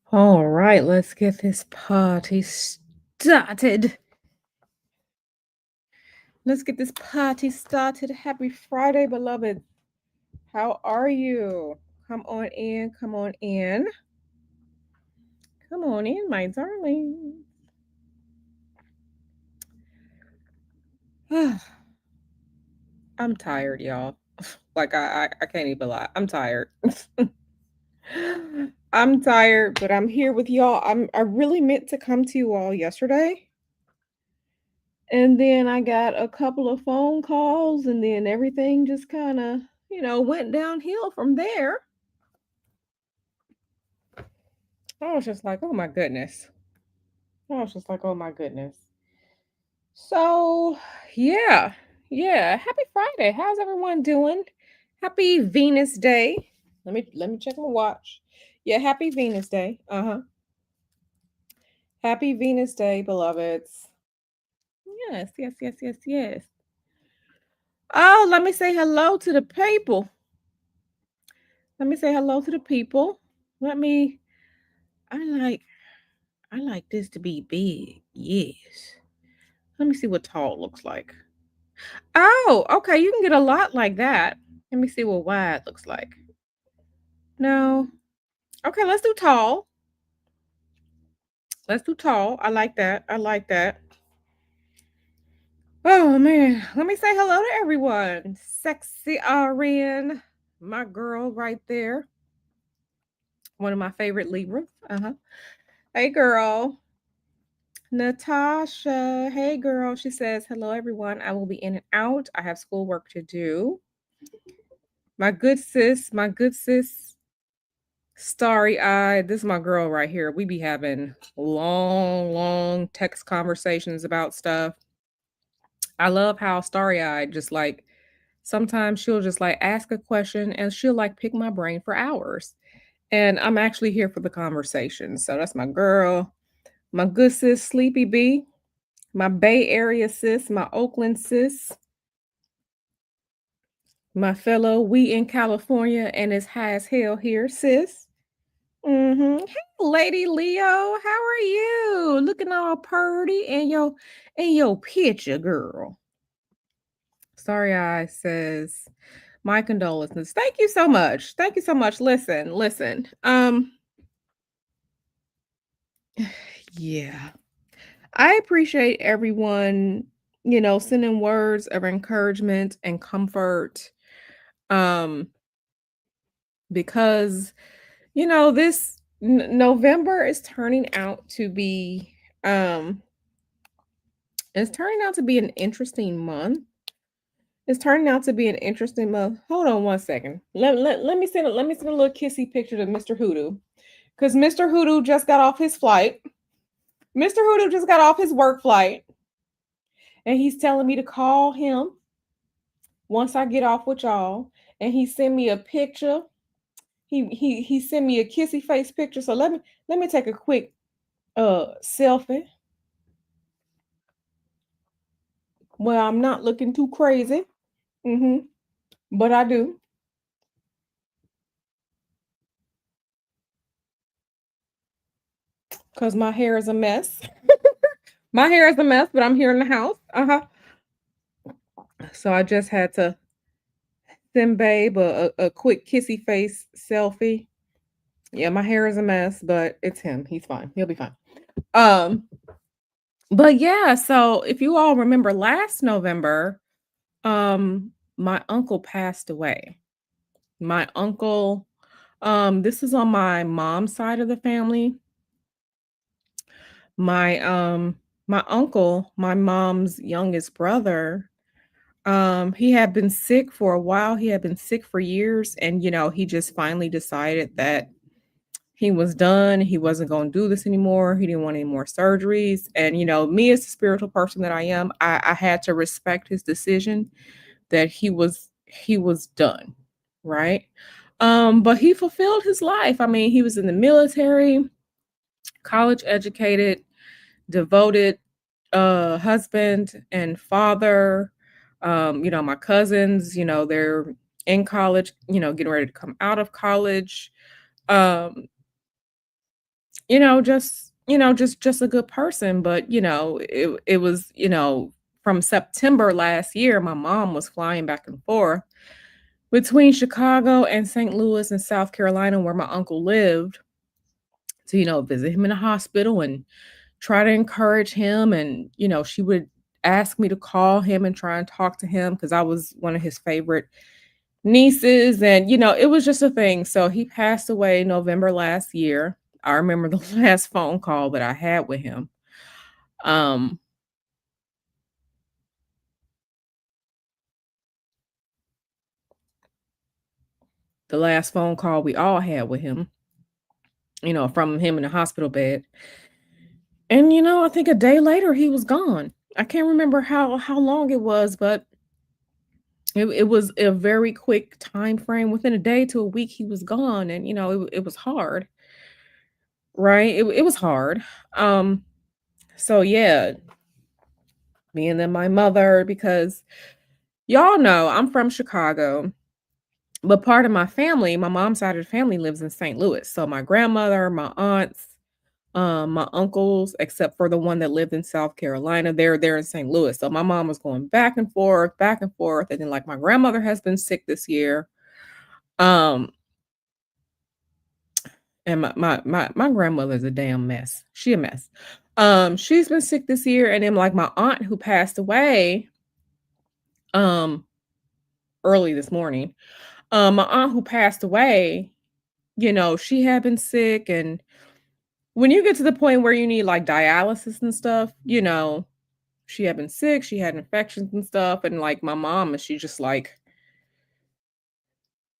All right, let's get this party started. Let's get this party started. Happy Friday, beloved. How are you? Come on in, come on in. Come on in, my darling. I'm tired, y'all. Like I can't even lie. I'm tired. I'm tired, but I'm here with y'all. I really meant to come to you all yesterday. And then I got a couple of phone calls, and then everything just kind of, went downhill from there. I was just like, oh my goodness. I was just like, oh my goodness. So, yeah, yeah. Happy Friday. How's everyone doing? Happy Venus Day. Let me check my watch. Yeah, happy Venus Day. Uh-huh. Happy Venus Day, beloveds. Yes, yes, yes, yes, yes. Oh, let me say hello to the people. Let me say hello to the people. Let me I like I like this to be big. Yes. Let me see what tall looks like. Oh, okay. You can get a lot like that. Let me see what wide looks like. No. Okay, let's do tall. Let's do tall. I like that. I like that. Oh man. Let me say hello to everyone. Sexy RN. My girl right there. One of my favorite Libras. Uh-huh. Hey girl. Natasha, hey girl. She says, hello everyone. I will be in and out. I have schoolwork to do. My good sis, Starry Eyed. This is my girl right here. We be having long, long text conversations about stuff. I love how Starry Eyed just like sometimes she'll just like ask a question and she'll like pick my brain for hours. And I'm actually here for the conversation. So that's my girl, my good sis, Sleepy B. My Bay Area sis, my Oakland sis, my fellow we in California and it's high as hell here, sis. Hey, Lady Leo, how are you? Looking all purty in your picture, girl. Sorry, I says my condolences. Thank you so much. Thank you so much. Listen, listen. Yeah. I appreciate everyone, sending words of encouragement and comfort. Um, because this November is turning out to be um it's turning out to be an interesting month. It's turning out to be an interesting month. Hold on one second. Let me send a little kissy picture to Mr. Hoodoo. Because Mr. Hoodoo just got off his flight. Mr. Hoodoo just got off his work flight. And he's telling me to call him once I get off with y'all. And he sent me a picture. He sent me a kissy face picture. So let me take a quick selfie. Well, I'm not looking too crazy. Mm-hmm. But I do. Because my hair is a mess. My hair is a mess, but I'm here in the house. Uh-huh. So I just had to send Babe a quick kissy face selfie. Yeah, my hair is a mess, but it's him. He's fine. He'll be fine. Um, but yeah, so if you all remember last November, my uncle passed away. My uncle, this is on my mom's side of the family. My my uncle, my mom's youngest brother, he had been sick for a while. He had been sick for years and he just finally decided that he was done. He wasn't going to do this anymore. He didn't want any more surgeries. And me as the spiritual person that I am, I had to respect his decision that he was done, right? But he fulfilled his life. I mean, he was in the military, college educated, devoted husband and father. My cousins, they're in college, getting ready to come out of college. Um, just a good person, but, it was, from September last year, my mom was flying back and forth between Chicago and St. Louis and South Carolina where my uncle lived to, visit him in the hospital and try to encourage him, and, she would ask me to call him and try and talk to him because I was one of his favorite nieces, and, it was just a thing. So he passed away November last year. I remember the last phone call that I had with him. Um, the last phone call we all had with him, from him in the hospital bed. And, I think a day later he was gone. I can't remember how long it was, but it was a very quick time frame. Within a day to a week, he was gone, and, it was hard, right? It was hard. Um, so yeah, me and then my mother, because y'all know I'm from Chicago, but part of my family, my mom's side of the family lives in St. Louis. So my grandmother, my aunts, my uncles, except for the one that lived in South Carolina, they're in St. Louis. So my mom was going back and forth, and then like my grandmother has been sick this year. Um, and my grandmother's a damn mess. She a mess. She's been sick this year, and then like my aunt who passed away um early this morning. My aunt who passed away, she had been sick, and when you get to the point where you need like dialysis and stuff, she had been sick, she had infections and stuff, and like my mom, and she just like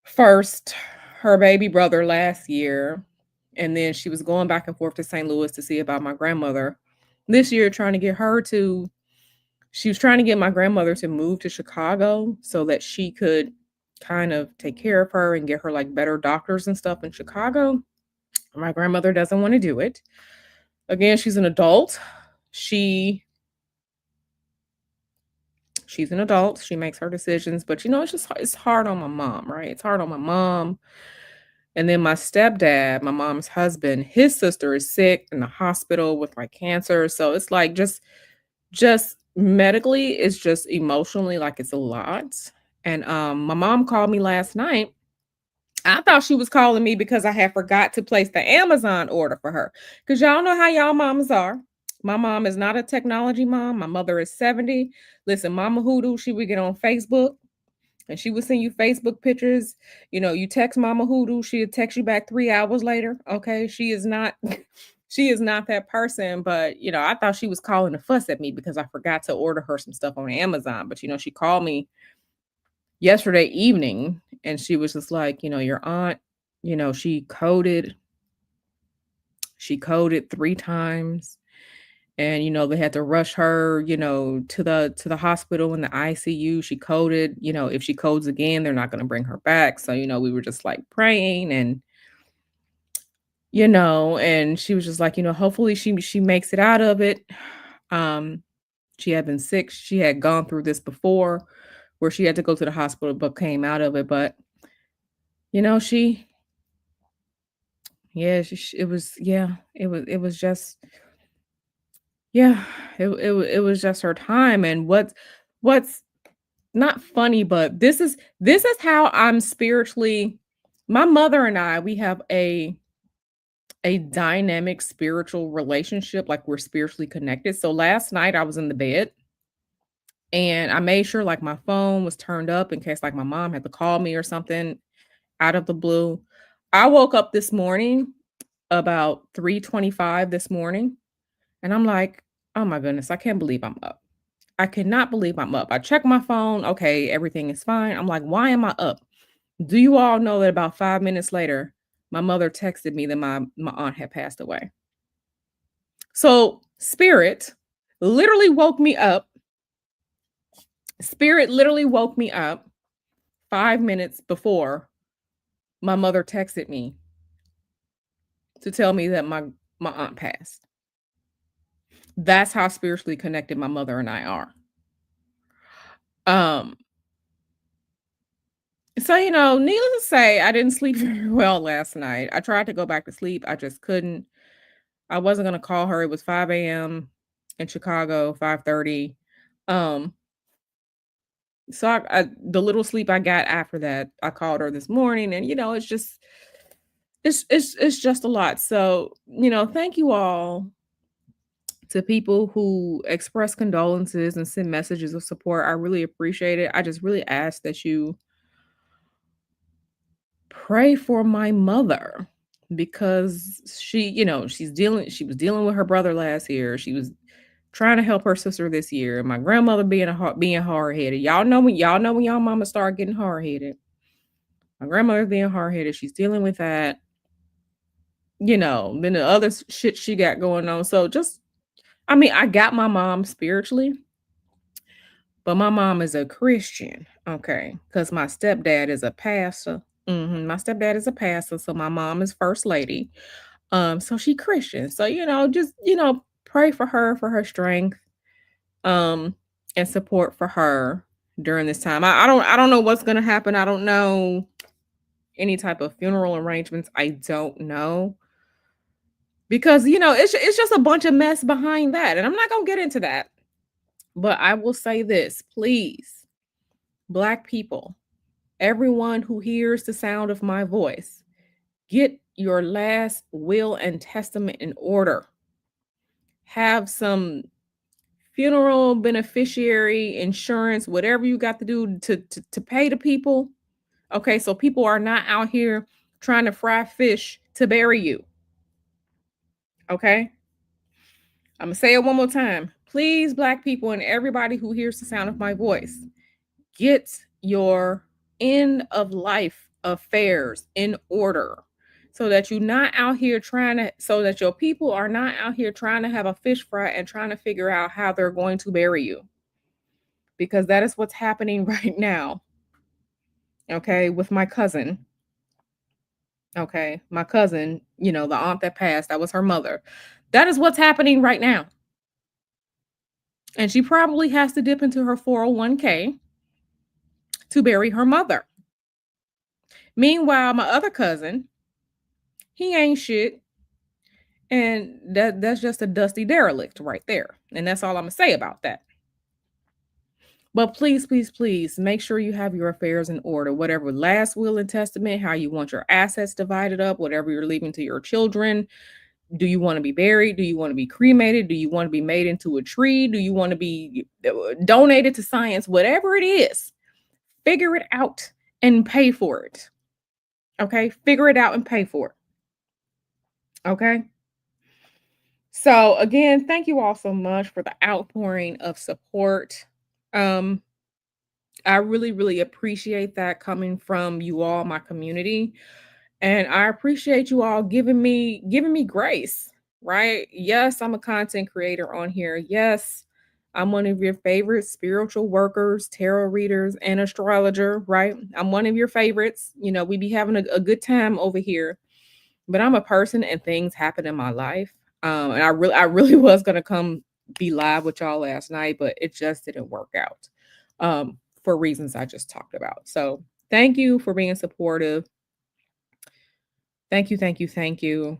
first her baby brother last year, and then she was going back and forth to St. Louis to see about my grandmother. This year, she was trying to get my grandmother to move to Chicago so that she could kind of take care of her and get her like better doctors and stuff in Chicago. My grandmother doesn't want to do it. Again, she's an adult. She she's an adult. She makes her decisions, but it's hard on my mom, right? It's hard on my mom. And then my stepdad, my mom's husband, his sister is sick in the hospital with like cancer. So it's like just medically, it's just emotionally like it's a lot. And my mom called me last night. I thought she was calling me because I had forgot to place the Amazon order for her. Cause y'all know how y'all mamas are. My mom is not a technology mom. My mother is 70. Listen, Mama Hoodoo, she would get on Facebook and she would send you Facebook pictures. You text Mama Hoodoo, she'll text you back 3 hours later. Okay. She is not she is not that person. But I thought she was calling to fuss at me because I forgot to order her some stuff on Amazon. But she called me yesterday evening and she was just like, your aunt, you know, she coded, she coded 3 times, and they had to rush her, to the hospital in the ICU. She coded, if she codes again, they're not going to bring her back. So, we were just like praying, and and she was just like, hopefully she makes it out of it. Um she had been sick. She had gone through this before where she had to go to the hospital but came out of it. But she yeah, it was, yeah, it was just, yeah, it was just her time. And what's not funny, but this is how I'm spiritually. My mother and I, we have a dynamic spiritual relationship, like we're spiritually connected. So last night I was in the bed and I made sure like my phone was turned up in case like my mom had to call me or something out of the blue. I woke up this morning about 3:25 this morning, and I'm like, "Oh my goodness, I can't believe I'm up. I cannot believe I'm up." I check my phone, okay, everything is fine. I'm like, "Why am I up?" Do you all know that about 5 minutes later, my mother texted me that my aunt had passed away? So, literally woke me up. Spirit literally woke me up 5 minutes before my mother texted me to tell me that my aunt passed. That's how spiritually connected my mother and I are. Um, so, needless to say, I didn't sleep very well last night. I tried to go back to sleep, I just couldn't. I wasn't gonna call her. It was 5 a.m. in Chicago, 5:30. Um, so the little sleep I got after that, I called her this morning, and it's just it's just a lot. So, thank you all to people who express condolences and send messages of support. I really appreciate it. I just really ask that you pray for my mother because she was dealing with her brother last year. She was trying to help her sister this year. My grandmother being hard-headed. Y'all know when y'all mama start getting hard-headed. My grandmother being hard-headed. She's dealing with that. Then the other shit she got going on. So just I mean, I got my mom spiritually, but my mom is a Christian, okay? Because my stepdad is a pastor. My stepdad is a pastor, so my mom is first lady. So she Christian. So, just, pray for her strength, um, and support for her during this time. I don't know what's gonna happen. I don't know any type of funeral arrangements. I don't know. Because, it's just a bunch of mess behind that. And I'm not gonna get into that. But I will say this, please, Black people, everyone who hears the sound of my voice, get your last will and testament in order. Have some funeral beneficiary insurance, whatever you got to do to pay the people. Okay, so people are not out here trying to fry fish to bury you. Okay, I'm gonna say it one more time. Please, Black people and everybody who hears the sound of my voice, get your end of life affairs in order so that you're not out here so that your people are not out here trying to have a fish fry and trying to figure out how they're going to bury you, because that is what's happening right now. Okay, with my cousin. Okay, my cousin, the aunt that passed, that was her mother. That is what's happening right now. And she probably has to dip into her 401k to bury her mother. Meanwhile, my other cousin, he ain't shit. And that's just a dusty derelict right there. And that's all I'm gonna say about that. But please, please, please make sure you have your affairs in order. Whatever last will and testament, how you want your assets divided up, whatever you're leaving to your children. Do you want to be buried? Do you want to be cremated? Do you want to be made into a tree? Do you want to be donated to science? Whatever it is, figure it out and pay for it. Okay? Figure it out and pay for it. Okay? So again, thank you all so much for the outpouring of support. Um, I really, really appreciate that coming from you all, my community. And I appreciate you all giving me grace, right? Yes, I'm a content creator on here. Yes, I'm one of your favorite spiritual workers, tarot readers, and astrologer, right? I'm one of your favorites. We be having a good time over here. But I'm a person and things happen in my life. And I really was gonna come be live with y'all last night, but it just didn't work out. For reasons I just talked about. So thank you for being supportive. Thank you, thank you, thank you.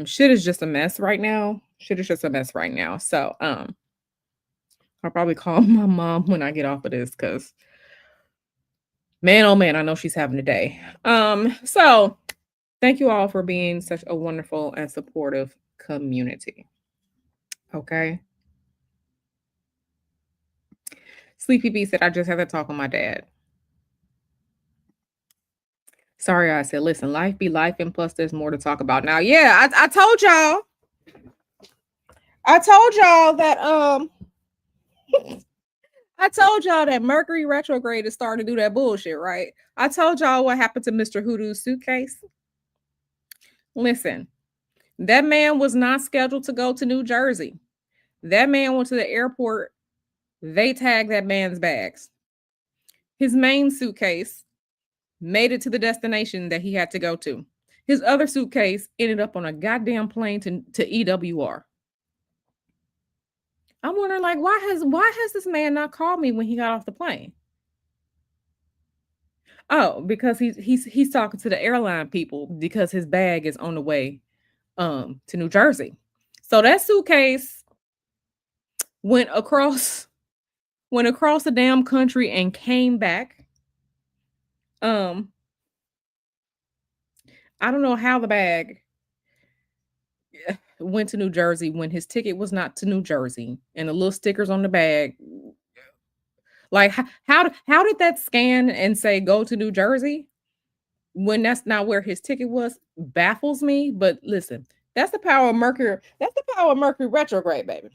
Shit is just a mess right now. Shit is just a mess right now. So I'll probably call my mom when I get off of this because man, oh man, I know she's having a day. So thank you all for being such a wonderful and supportive community. Okay. Sleepy B said, I just had to talk with my dad. Sorry, I said, listen, life be life, and plus there's more to talk about. Now, yeah, I told y'all. I told y'all that I told y'all that Mercury retrograde is starting to do that bullshit, right? I told y'all what happened to Mr. Hoodoo's suitcase. Listen, that man was not scheduled to go to New Jersey. That man went to the airport. They tagged that man's bags. His main suitcase made it to the destination that he had to go to. His other suitcase ended up on a goddamn plane to EWR. I'm wondering, like, why has this man not called me when he got off the plane? Oh, because he's talking to the airline people because his bag is on the way to New Jersey. So that suitcase went across went across the damn country and came back. Um, I don't know how the bag went to New Jersey when his ticket was not to New Jersey, and the little stickers on the bag. Like, how did that scan and say go to New Jersey when that's not where his ticket was? Baffles me. But listen, that's the power of Mercury. That's the power of Mercury retrograde, baby.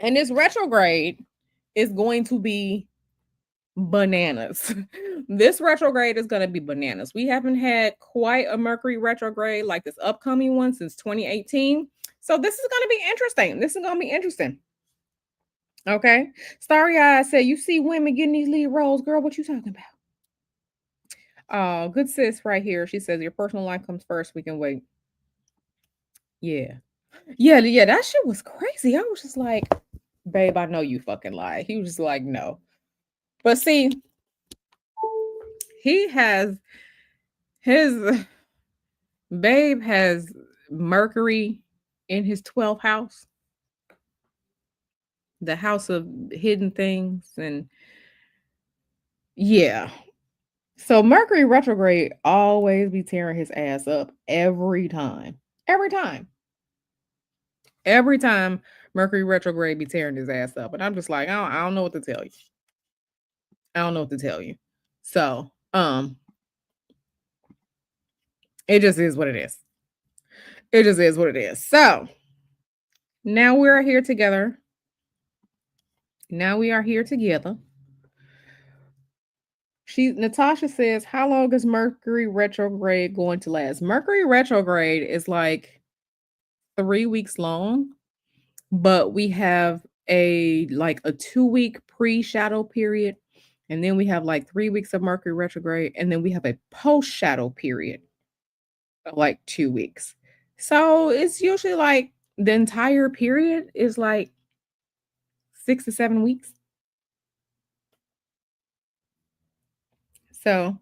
And this retrograde is going to be bananas. This retrograde is going to be bananas. We haven't had quite a Mercury retrograde like this upcoming one since 2018. So this is going to be interesting. This is going to be interesting. Okay. Starry Eyes said, "You see women getting these lead roles, girl. What you talking about?" Oh, good sis right here. She says, "Your personal life comes first. We can wait." Yeah. Yeah. That shit was crazy. I was just like, babe, I know you fucking lie. He was just like, no. But see, he has his babe has Mercury in his 12th house, the house of hidden things. And yeah. So Mercury retrograde always be tearing his ass up every time. Every time. Every time Mercury retrograde be tearing his ass up. And I'm just like, I don't know what to tell you. I don't know what to tell you. So, it just is what it is. It just is what it is. So, now we're here together. Now we are here together. Natasha says, "How long is Mercury retrograde going to last?" Mercury retrograde is like 3 weeks long, but we have a 2-week pre-shadow period, and then we have like 3 weeks of Mercury retrograde, and then we have a post-shadow period of like 2 weeks. So it's usually like the entire period is like 6 to 7 weeks. So,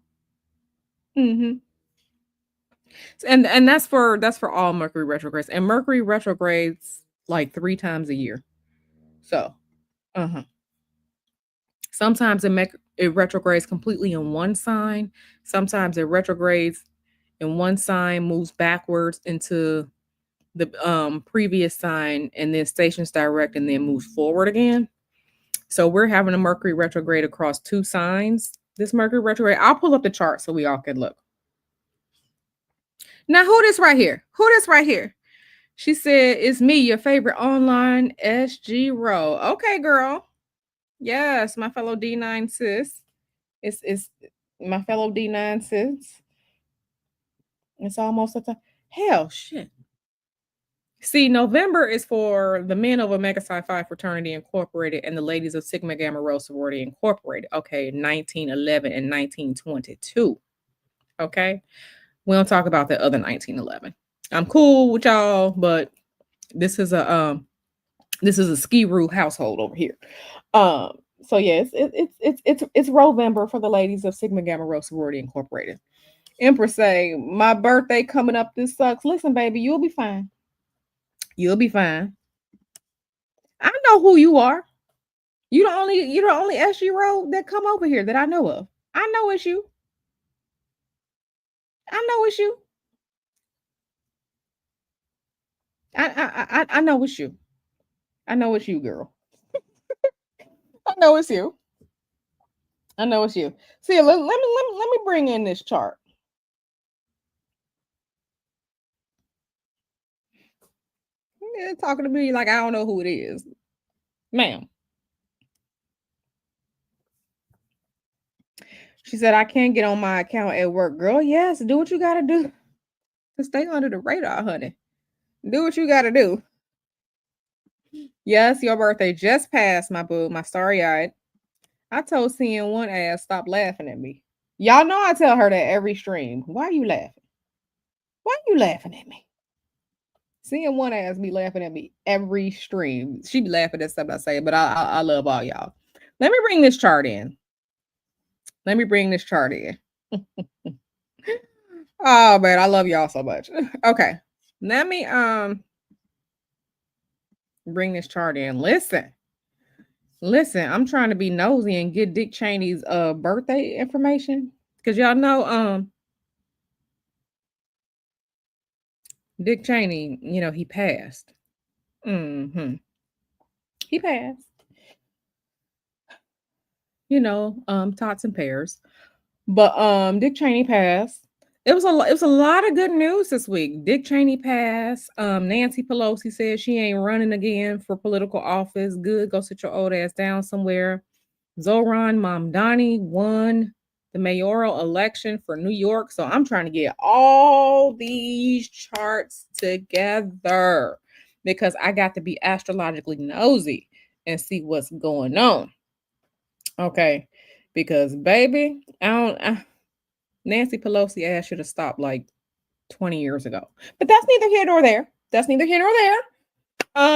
mhm. And that's for all Mercury retrogrades. And Mercury retrogrades like 3 times a year. So, uh-huh. Sometimes it retrogrades completely in one sign. Sometimes it retrogrades in one sign, moves backwards into the previous sign, and then stations direct and then moves forward again. So we're having a Mercury retrograde across 2 signs. This Mercury retrograde, I'll pull up the chart so we all can look. Now, who this right here? Who this right here? She said, "It's me, your favorite online SG Row." Okay, girl. Yes, my fellow D9 sis. It's my fellow D9 sis. It's almost a time. Hell, shit. See, November is for the men of Omega Psi Phi Fraternity Incorporated and the ladies of Sigma Gamma Rho Sorority Incorporated. Okay, 1911 and 1922. Okay, we don't talk about the other 1911. I'm cool with y'all, but this is a ski rule household over here. So yes, it's Rovember for the ladies of Sigma Gamma Rho Sorority Incorporated. Empress say, "My birthday coming up. This sucks." Listen, baby, you'll be fine. You'll be fine. I know who you are. You're the only SG Road that come over here that I know of. I know it's you. I know it's you. I know it's you. I know it's you, girl. I know it's you. I know it's you. See, let me bring in this chart. Yeah, talking to me like I don't know who it is, ma'am. She said, "I can't get on my account at work." Girl, yes, do what you gotta do to stay under the radar, honey. Do what you gotta do. Yes, your birthday just passed, my boo, my starry eyed. I told CN1 ass stop laughing at me. Y'all know I tell her that every stream. Why you laughing? Why you laughing at me? CN1 ass be laughing at me every stream. She be laughing at stuff I say, but I love all y'all. Let me bring this chart in. Let me bring this chart in. Oh man, I love y'all so much. Okay. Let me bring this chart in. Listen, I'm trying to be nosy and get Dick Cheney's birthday information. Cause y'all know Dick Cheney, he passed. Hmm. He passed. Tots and pears. But Dick Cheney passed. It was a lot of good news this week. Dick Cheney passed. Nancy Pelosi said she ain't running again for political office. Good, go sit your old ass down somewhere. Zohran Mamdani won the mayoral election for New York. So I'm trying to get all these charts together because I got to be astrologically nosy and see what's going on. Okay. Because baby, Nancy Pelosi ass should have stopped like 20 years ago. But that's neither here nor there. That's neither here nor there.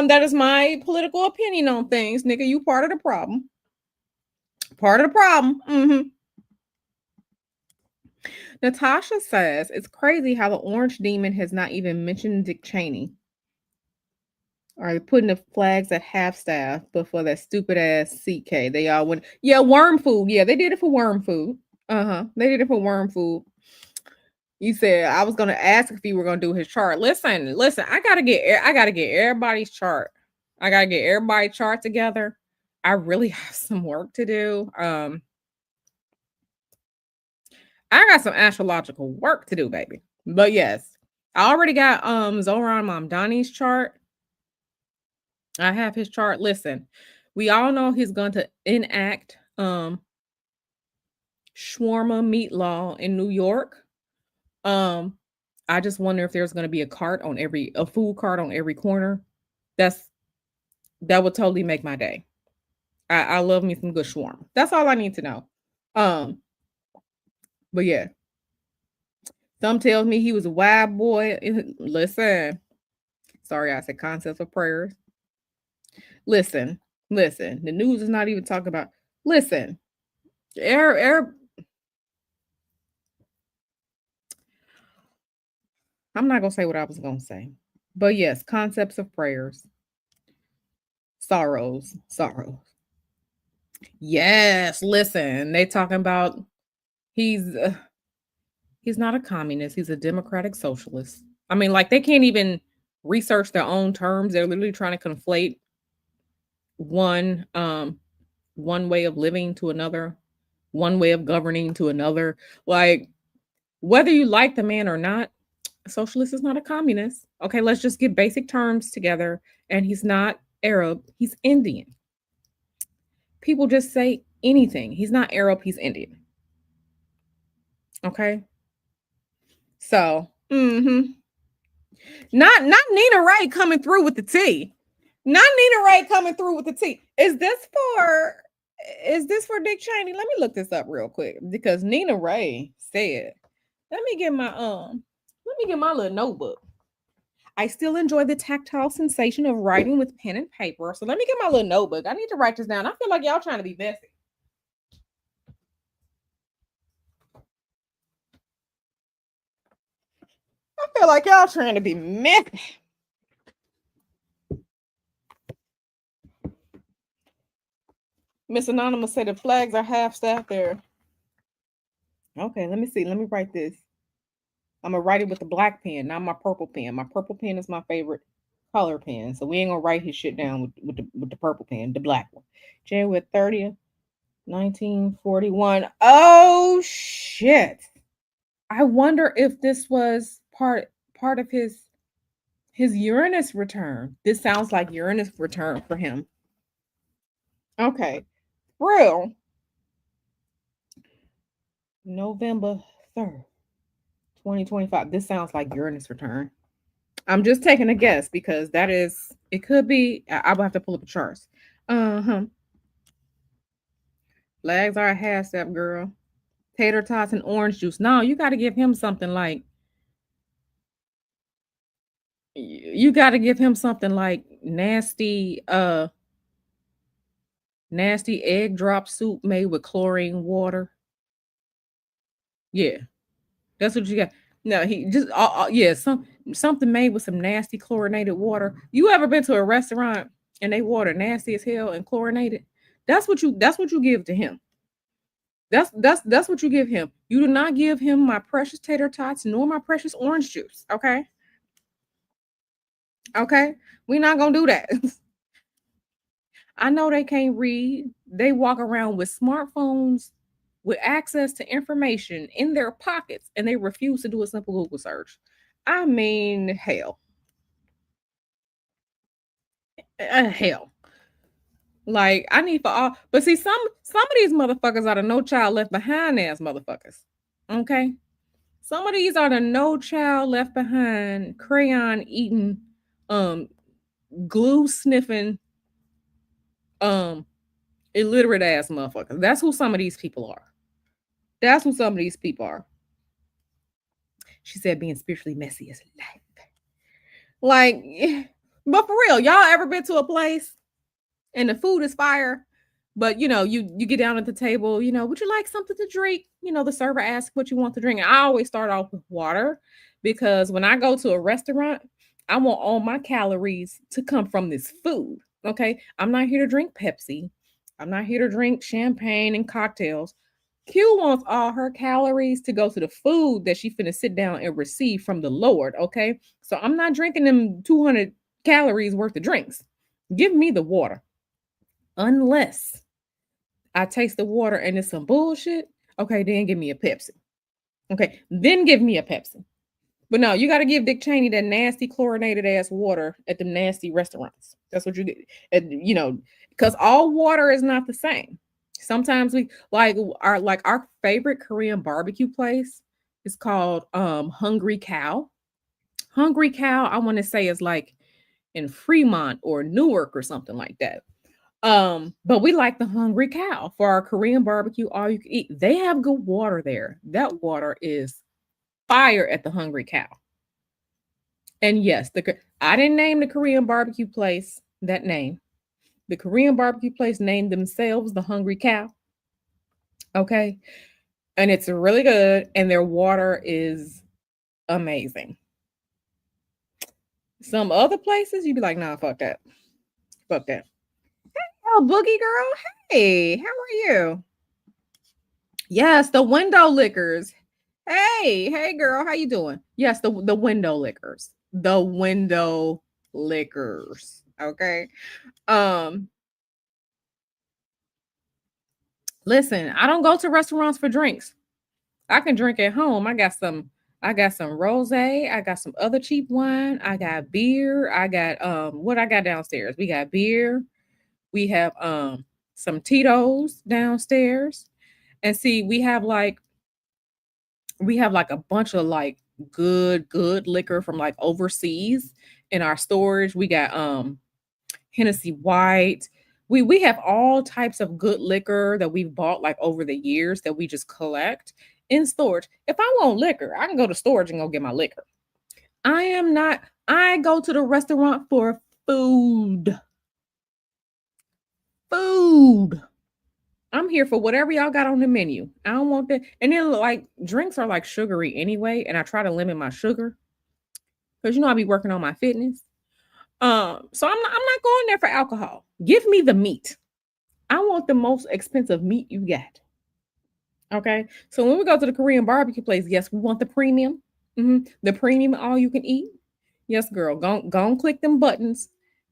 That is my political opinion on things. Nigga, you part of the problem. Part of the problem. Mm-hmm. Natasha says it's crazy how the orange demon has not even mentioned Dick Cheney. Are they putting the flags at half staff, but for that stupid ass CK, they all went. Yeah, worm food. Yeah, they did it for worm food. They did it for worm food. You said I was gonna ask if you were gonna do his chart. Listen. I gotta get everybody's chart. I gotta get everybody's chart together. I really have some work to do. I got some astrological work to do, baby. But yes, I already got Zohran Mamdani's chart. I have his chart. Listen, we all know he's going to enact shawarma meat law in New York. I just wonder if there's going to be a food cart on every corner. That would totally make my day. I love me some good shawarma. That's all I need to know. But yeah, some tells me he was a wild boy. Listen, sorry, I said concepts of prayers. Listen. The news is not even talking about. Listen, I'm not gonna say what I was gonna say, but yes, concepts of prayers, sorrows. Yes, listen, they talking about he's not a communist. He's a democratic socialist. I mean, like they can't even research their own terms. They're literally trying to conflate one way of living to another, one way of governing to another. Like whether you like the man or not, a socialist is not a communist. Okay, let's just get basic terms together. And he's not Arab, he's Indian. People just say anything. He's not Arab, he's Indian. Okay. So, not Nina Ray coming through with the tea. Not Nina Ray coming through with the tea. Is this for Dick Cheney? Let me look this up real quick because Nina Ray said, let me get my little notebook. I still enjoy the tactile sensation of writing with pen and paper. So let me get my little notebook. I need to write this down. I feel like y'all trying to be messy. I feel like y'all trying to be messy. Miss Anonymous said the flags are half staff there. Okay, let me see. Let me write this. I'm gonna write it with the black pen, not my purple pen. My purple pen is my favorite color pen, so we ain't gonna write his shit down with the purple pen, the black one. January 30th, 1941. Oh shit! I wonder if this was part of his Uranus return. This sounds like Uranus return for him. Okay, real. November 3rd. 2025. This sounds like Uranus return. I'm just taking a guess because it could be. I will have to pull up a chart. Legs are a half step, girl. Tater tots and orange juice. No, you got to give him something like. You got to give him something like nasty egg drop soup made with chlorine water. Yeah, that's what you got. No, he just something made with some nasty chlorinated water. You ever been to a restaurant and they water nasty as hell and chlorinated. That's what you give to him. That's what you give him. You do not give him my precious tater tots nor my precious orange juice. Okay. Okay. We're not gonna do that. I know they can't read. They walk around with smartphones with access to information in their pockets and they refuse to do a simple Google search. I mean, hell. Hell. Like I need for all, but see some of these motherfuckers are the no child left behind ass motherfuckers. Okay, some of these are the no child left behind, crayon eating, um, glue sniffing, um, illiterate ass motherfuckers. That's who some of these people are. That's who some of these people are. She said being spiritually messy is life. Like, but for real, y'all ever been to a place and the food is fire, but you get down at the table, would you like something to drink? The server asks what you want to drink. And I always start off with water because when I go to a restaurant, I want all my calories to come from this food. Okay. I'm not here to drink Pepsi. I'm not here to drink champagne and cocktails. Q wants all her calories to go to the food that she finna sit down and receive from the Lord. Okay. So I'm not drinking them 200 calories worth of drinks. Give me the water. Unless I taste the water and it's some bullshit, okay, then give me a Pepsi. Okay, then give me a Pepsi. But no, you got to give Dick Cheney that nasty chlorinated ass water at the nasty restaurants. That's what you get. Because all water is not the same. Sometimes we our favorite Korean barbecue place is called Hungry Cow. Hungry Cow, I want to say is like in Fremont or Newark or something like that. But we like the Hungry Cow for our Korean barbecue, all you can eat. They have good water there. That water is fire at the Hungry Cow. And yes, I didn't name the Korean barbecue place that name. The Korean barbecue place named themselves the Hungry Cow. Okay. And it's really good, and their water is amazing. Some other places you'd be like, nah, fuck that. Fuck that. Oh, Boogie Girl. Hey, how are you? Yes, the window lickers. Hey, girl, how you doing? Yes, the window lickers. The window lickers. Okay. Um, Listen, I don't go to restaurants for drinks. I can drink at home. I got some rosé, I got some other cheap wine, I got beer, I got what I got downstairs. We got beer, we have some Tito's downstairs. And see, we have like a bunch of like good liquor from like overseas in our storage. We got Hennessy White. We have all types of good liquor that we've bought like over the years that we just collect in storage. If I want liquor, I can go to storage and go get my liquor. I go to the restaurant for food. Food. I'm here for whatever y'all got on the menu. I don't want that. And then like drinks are like sugary anyway, and I try to limit my sugar because I be working on my fitness. So I'm not going there for alcohol. Give me the meat. I want the most expensive meat you got. Okay. So when we go to the Korean barbecue place, yes, we want the premium. The premium all you can eat. Yes, girl. Go click them buttons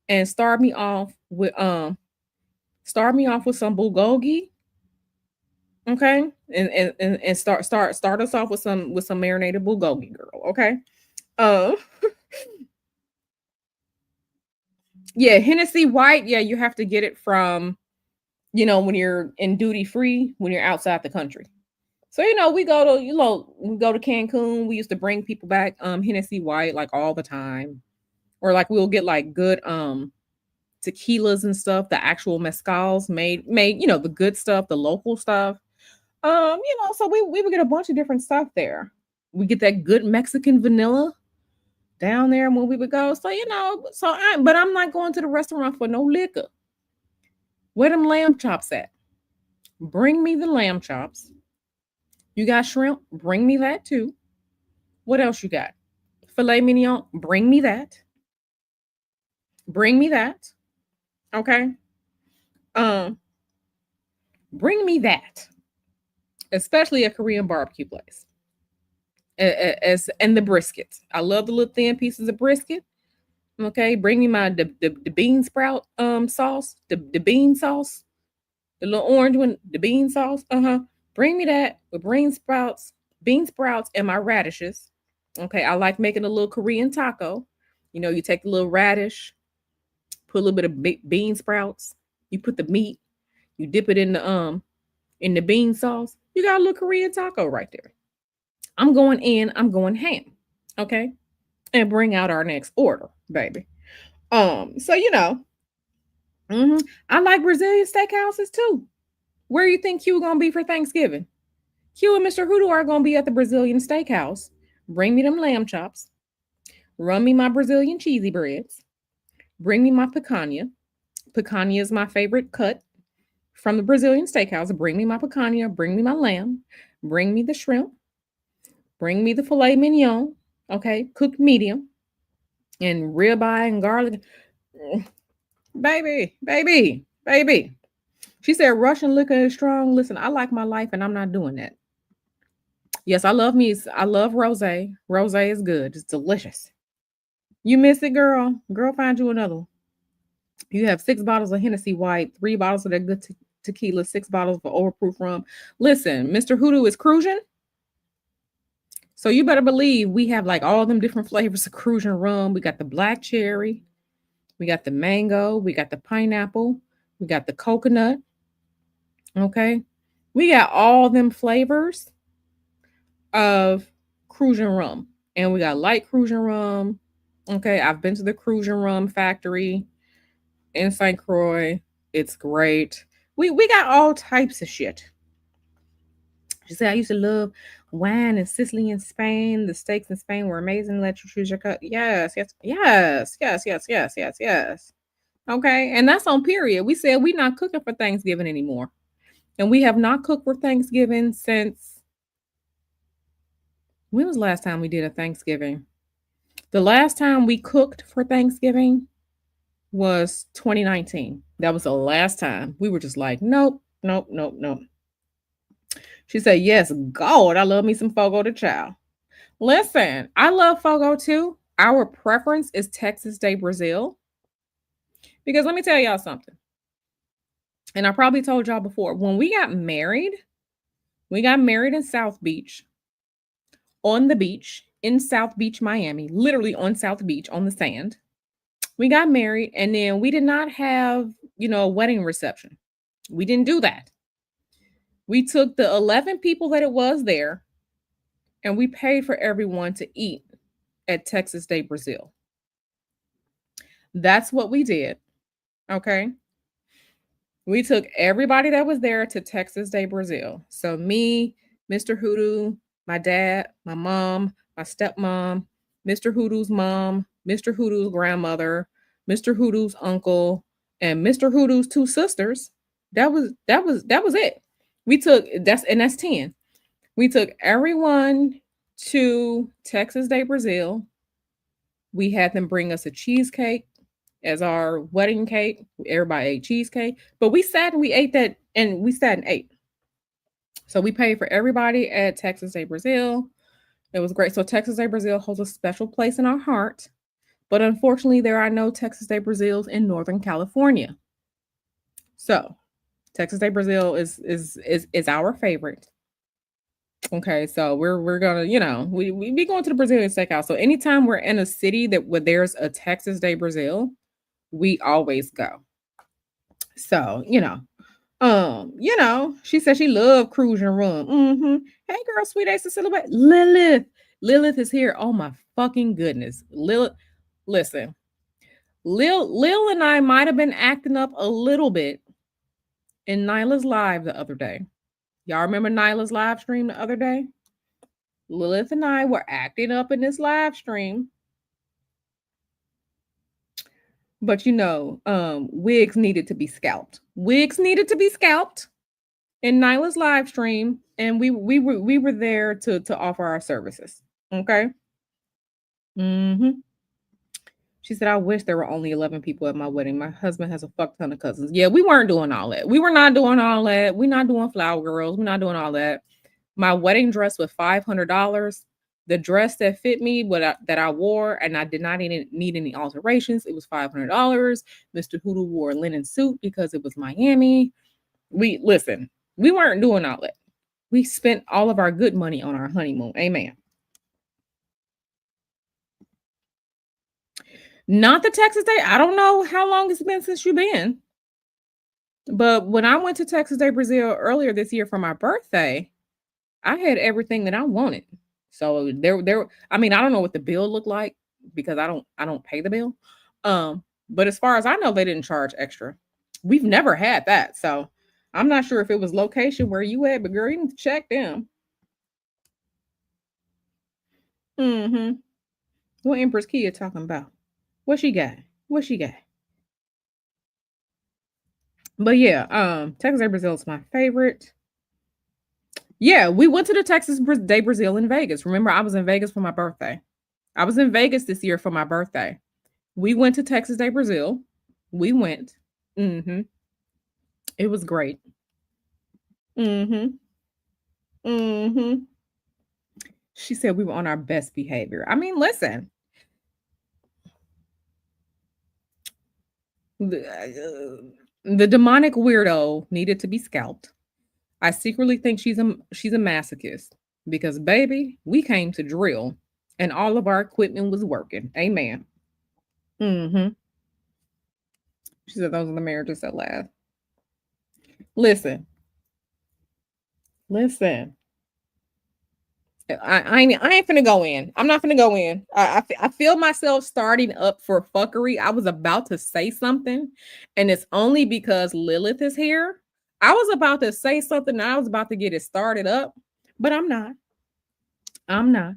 and start me off with some bulgogi. Okay. And start us off with some marinated bulgogi, girl. Okay. Uh yeah, Hennessy White. Yeah, you have to get it from when you're in duty free, when you're outside the country. So we go to Cancun. We used to bring people back Hennessy White like all the time, or like we'll get like good tequilas and stuff, the actual mezcals made the good stuff, the local stuff. So we would get a bunch of different stuff there. We get that good Mexican vanilla down there when we would go. But I'm not going to the restaurant for no liquor. Where them lamb chops at? Bring me the lamb chops. You got shrimp? Bring me that too. What else you got? Filet mignon? Bring me that. Bring me that. Okay. Um, bring me that, especially a Korean barbecue place. As and the brisket. I love the little thin pieces of brisket. Okay, bring me my the bean sprout sauce, the bean sauce, the little orange one, the bean sauce. Bring me that with bean sprouts, and my radishes. Okay, I like making a little Korean taco. You take a little radish, put a little bit of bean sprouts. You put the meat. You dip it in the bean sauce. You got a little Korean taco right there. I'm going in. I'm going ham. Okay, and bring out our next order, baby. So I like Brazilian steakhouses too. Where you think Q gonna be for Thanksgiving? Q and Mr. Hoodoo are gonna be at the Brazilian steakhouse. Bring me them lamb chops. Run me my Brazilian cheesy breads. Bring me my picanha. Picanha is my favorite cut from the Brazilian steakhouse. Bring me my picanha. Bring me my lamb. Bring me the shrimp. Bring me the filet mignon. Okay, cooked medium and ribeye and garlic. Baby, baby, baby. She said Russian liquor is strong. Listen, I like my life and I'm not doing that. Yes, I love me. I love rosé. Rosé is good. It's delicious. You miss it, girl. Girl, find you another one. You have 6 bottles of Hennessy White, 3 bottles of that good tequila, 6 bottles of overproof rum. Listen, Mr. Hoodoo is cruising. So you better believe we have like all them different flavors of cruising rum. We got the black cherry. We got the mango. We got the pineapple. We got the coconut. Okay. We got all them flavors of cruising rum. And we got light cruising rum. Okay. I've been to the cruising rum factory in St. Croix. It's great. We got all types of shit. She said, I used to love wine in Sicily and Spain. The steaks in Spain were amazing. Let you choose your cut. Yes, yes, yes, yes, yes, yes, yes, yes. Okay. And that's on period. We said we're not cooking for Thanksgiving anymore. And we have not cooked for Thanksgiving since when was the last time we did a Thanksgiving? The last time we cooked for Thanksgiving was 2019. That was the last time. We were just like, nope, nope, nope, nope. She said, yes, God, I love me some Fogo de Chao. Listen, I love Fogo too. Our preference is Texas de Brazil. Because let me tell y'all something. And I probably told y'all before, when we got married in South Beach, on the beach in South Beach, Miami, literally on South Beach on the sand. We got married and then we did not have, a wedding reception. We didn't do that. We took the 11 people that it was there and we paid for everyone to eat at Texas de Brazil. That's what we did. Okay. We took everybody that was there to Texas de Brazil. So me, Mr. Hoodoo, my dad, my mom, my stepmom, Mr. Hoodoo's mom, Mr. Hoodoo's grandmother, Mr. Hoodoo's uncle, and Mr. Hoodoo's 2 sisters. That was it. That's 10. We took everyone to Texas de Brazil. We had them bring us a cheesecake as our wedding cake. Everybody ate cheesecake, but we sat and we ate that, and we sat and ate. So we paid for everybody at Texas de Brazil. It was great. So Texas de Brazil holds a special place in our heart, but unfortunately, there are no Texas de Brazils in Northern California. So Texas de Brazil is our favorite. Okay, so we're gonna, we be going to the Brazilian steakhouse. So anytime we're in a city where there's a Texas de Brazil, we always go. So, she said she loved cruising rum. Hey girl, sweet ace to celebrate. Lilith is here. Oh my fucking goodness. Listen. Lil and I might have been acting up a little bit in Nyla's live the other day. Y'all remember Nyla's live stream the other day? Lilith and I were acting up in this live stream. But wigs needed to be scalped. Wigs needed to be scalped in Nyla's live stream, and we were there to offer our services. Okay. She said, I wish there were only 11 people at my wedding. My husband has a fuck ton of cousins. Yeah, we weren't doing all that. We were not doing all that. We're not doing flower girls. We're not doing all that. My wedding dress was $500. The dress that fit me, that I wore, and I did not need any alterations, it was $500. Mr. Hoodoo wore a linen suit because it was Miami. We weren't doing all that. We spent all of our good money on our honeymoon. Amen. Not the Texas Day. I don't know how long it's been since you've been. But when I went to Texas Day Brazil earlier this year for my birthday, I had everything that I wanted. So there I mean, I don't know what the bill looked like because I don't pay the bill. But as far as I know, they didn't charge extra. We've never had that. So I'm not sure if it was location where you at, but girl, you need to check them. Mm-hmm. What Empress Kia talking about? What she got? What she got? But yeah, Texas Day Brazil is my favorite. Yeah, we went to the Day Brazil in Vegas. Remember, I was in Vegas for my birthday. I was in Vegas this year for my birthday. We went to Texas Day Brazil. We went. Mm-hmm. It was great. Mm-hmm. Mm-hmm. She said we were on our best behavior. I mean, listen. The demonic weirdo needed to be scalped. I secretly think she's a masochist because baby, we came to drill and all of our equipment was working. Amen. Mm-hmm. She said those are the marriages that last. Listen, listen. I ain't finna go in. I'm not finna go in. I feel myself starting up for fuckery. I was about to say something, and it's only because Lilith is here. I was about to say something, and I was about to get it started up, but I'm not. I'm not.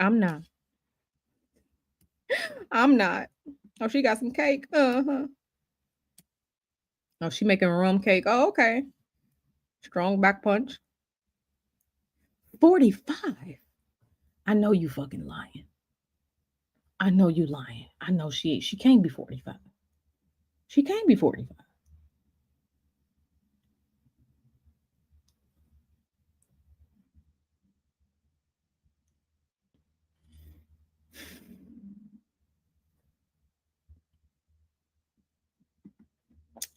I'm not. I'm not. Oh, she got some cake. Uh-huh. Oh, she making rum cake. Oh, okay. Strong back punch. 45. I know you fucking lying. I know you lying. I know she can't be 45. She can't be 45.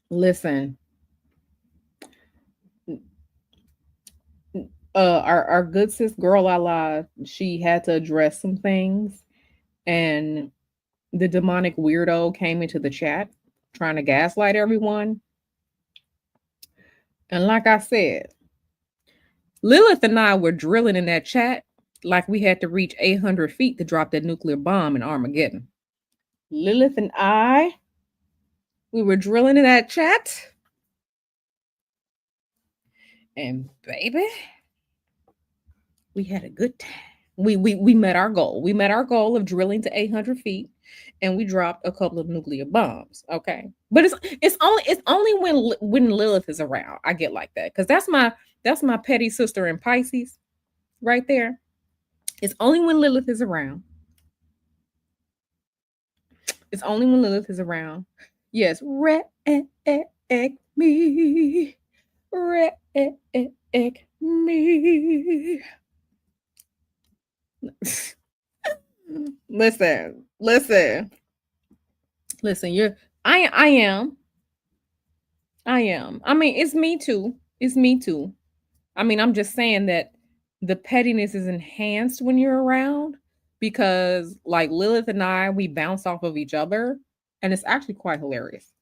Listen, our good sis girl Lala, she had to address some things, and the demonic weirdo came into the chat trying to gaslight everyone. And like I said, Lilith and I were drilling in that chat like we had to reach 800 feet to drop that nuclear bomb in Armageddon. Lilith and I, we were drilling in that chat, and baby, we had a good time. We met our goal. We met our goal of drilling to 800 feet, and we dropped a couple of nuclear bombs. Okay, but it's only when Lilith is around I get like that because that's my petty sister in Pisces right there. It's only when Lilith is around. It's only when Lilith is around. Yes, wreck me, wreck me. Listen. You're I am. I am. I mean, it's me too. It's me too. I mean, I'm just saying that the pettiness is enhanced when you're around because like Lilith and I, we bounce off of each other and it's actually quite hilarious.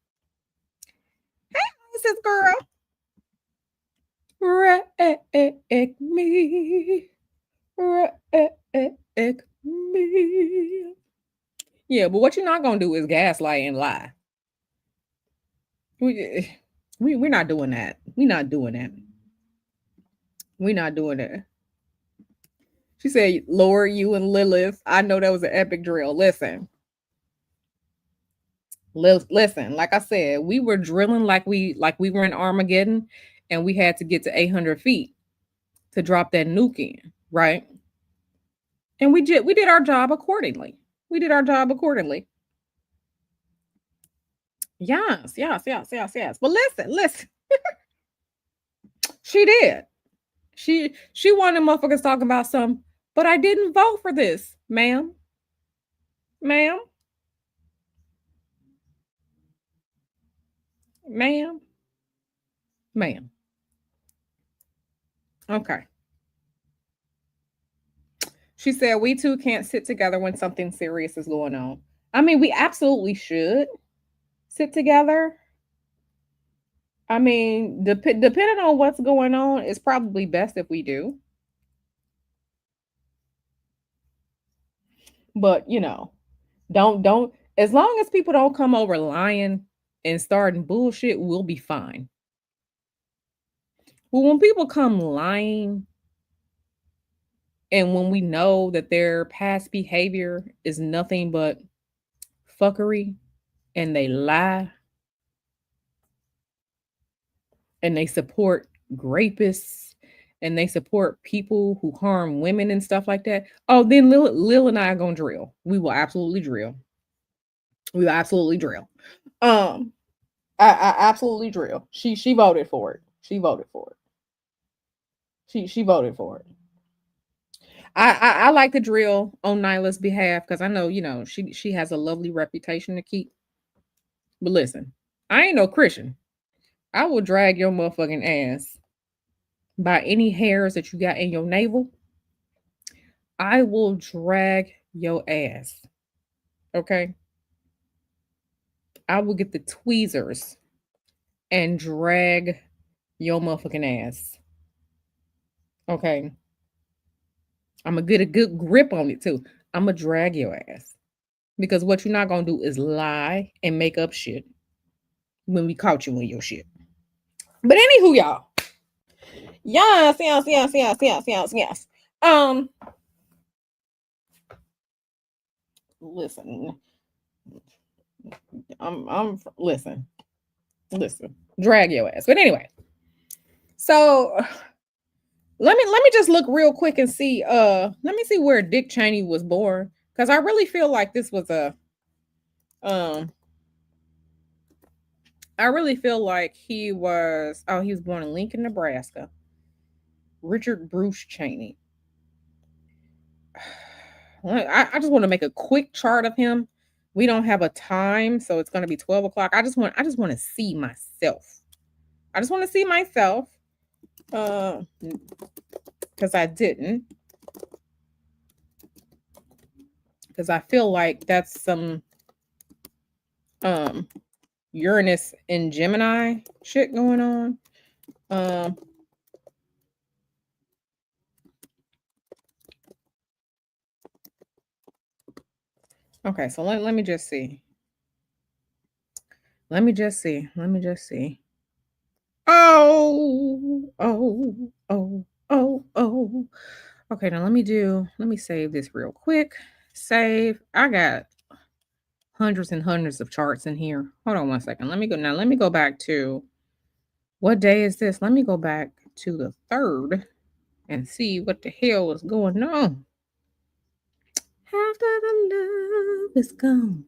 Hey, this is girl. Wreck me. Wreck me. Yeah, but what you're not gonna do is gaslight and lie. We're not doing that. We're not doing that. We're not doing that. She said, Lord, you and Lilith. I know that was an epic drill. Listen, like I said, we were drilling like we were in Armageddon, and we had to get to 800 feet to drop that nuke in, right? And we did our job accordingly. We did our job accordingly. Yes, yes, yes, yes, yes. But listen, listen. She did. She wanted motherfuckers talking about something, but I didn't vote for this, ma'am. Ma'am, ma'am, ma'am. Okay. She said we two can't sit together when something serious is going on. I mean, we absolutely should sit together. I mean, depending on what's going on, it's probably best if we do. But don't as long as people don't come over lying and starting bullshit, we'll be fine. But when people come lying and when we know that their past behavior is nothing but fuckery and they lie and they support rapists and they support people who harm women and stuff like that. Oh, then Lil and I are gonna drill. We will absolutely drill. We will absolutely drill. Um, I absolutely drill. She voted for it. She voted for it. She voted for it. I like the drill on Nyla's behalf because I know she has a lovely reputation to keep. But listen, I ain't no Christian. I will drag your motherfucking ass by any hairs that you got in your navel. I will drag your ass. Okay. I will get the tweezers and drag your motherfucking ass. Okay. I'm gonna get a good grip on it too. I'm gonna drag your ass. Because what you're not gonna do is lie and make up shit when we caught you in your shit. But anywho, y'all. Yes, yes, yes, yes, yes, yes, yes. Um, listen. Listen. Listen. Drag your ass. But anyway, so let me just look real quick and see let me see where Dick Cheney was born cuz I really feel like this was a um I really feel like he was born in Lincoln, Nebraska. Richard Bruce Cheney. I just want to make a quick chart of him. We don't have a time, so it's going to be 12 o'clock. I just want to see myself. I just want to see myself, because I didn't, because I feel like that's some um Uranus and Gemini shit going on. Um, okay, so let me just see. Let me just see. Let me just see. Oh, oh, oh, oh, oh. Okay, now let me save this real quick. Save. I got hundreds and hundreds of charts in here. Hold on one second. Let me go back to what day is this? Let me go back to the 3rd and see what the hell is going on. After the love is gone.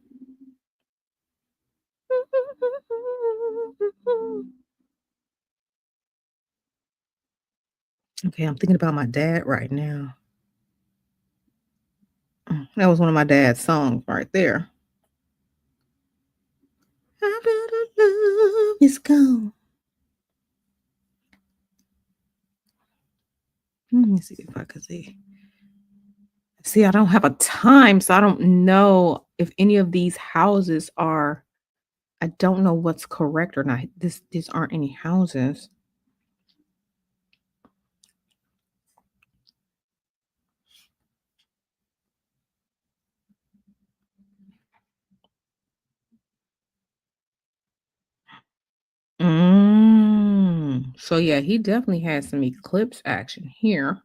Okay, I'm thinking about my dad right now. That was one of my dad's songs right there. After the love is gone. Let me see if I can see. See, I don't have a time, so I don't know if any of these houses are. I don't know what's correct or not. These aren't any houses. So yeah, he definitely has some eclipse action here.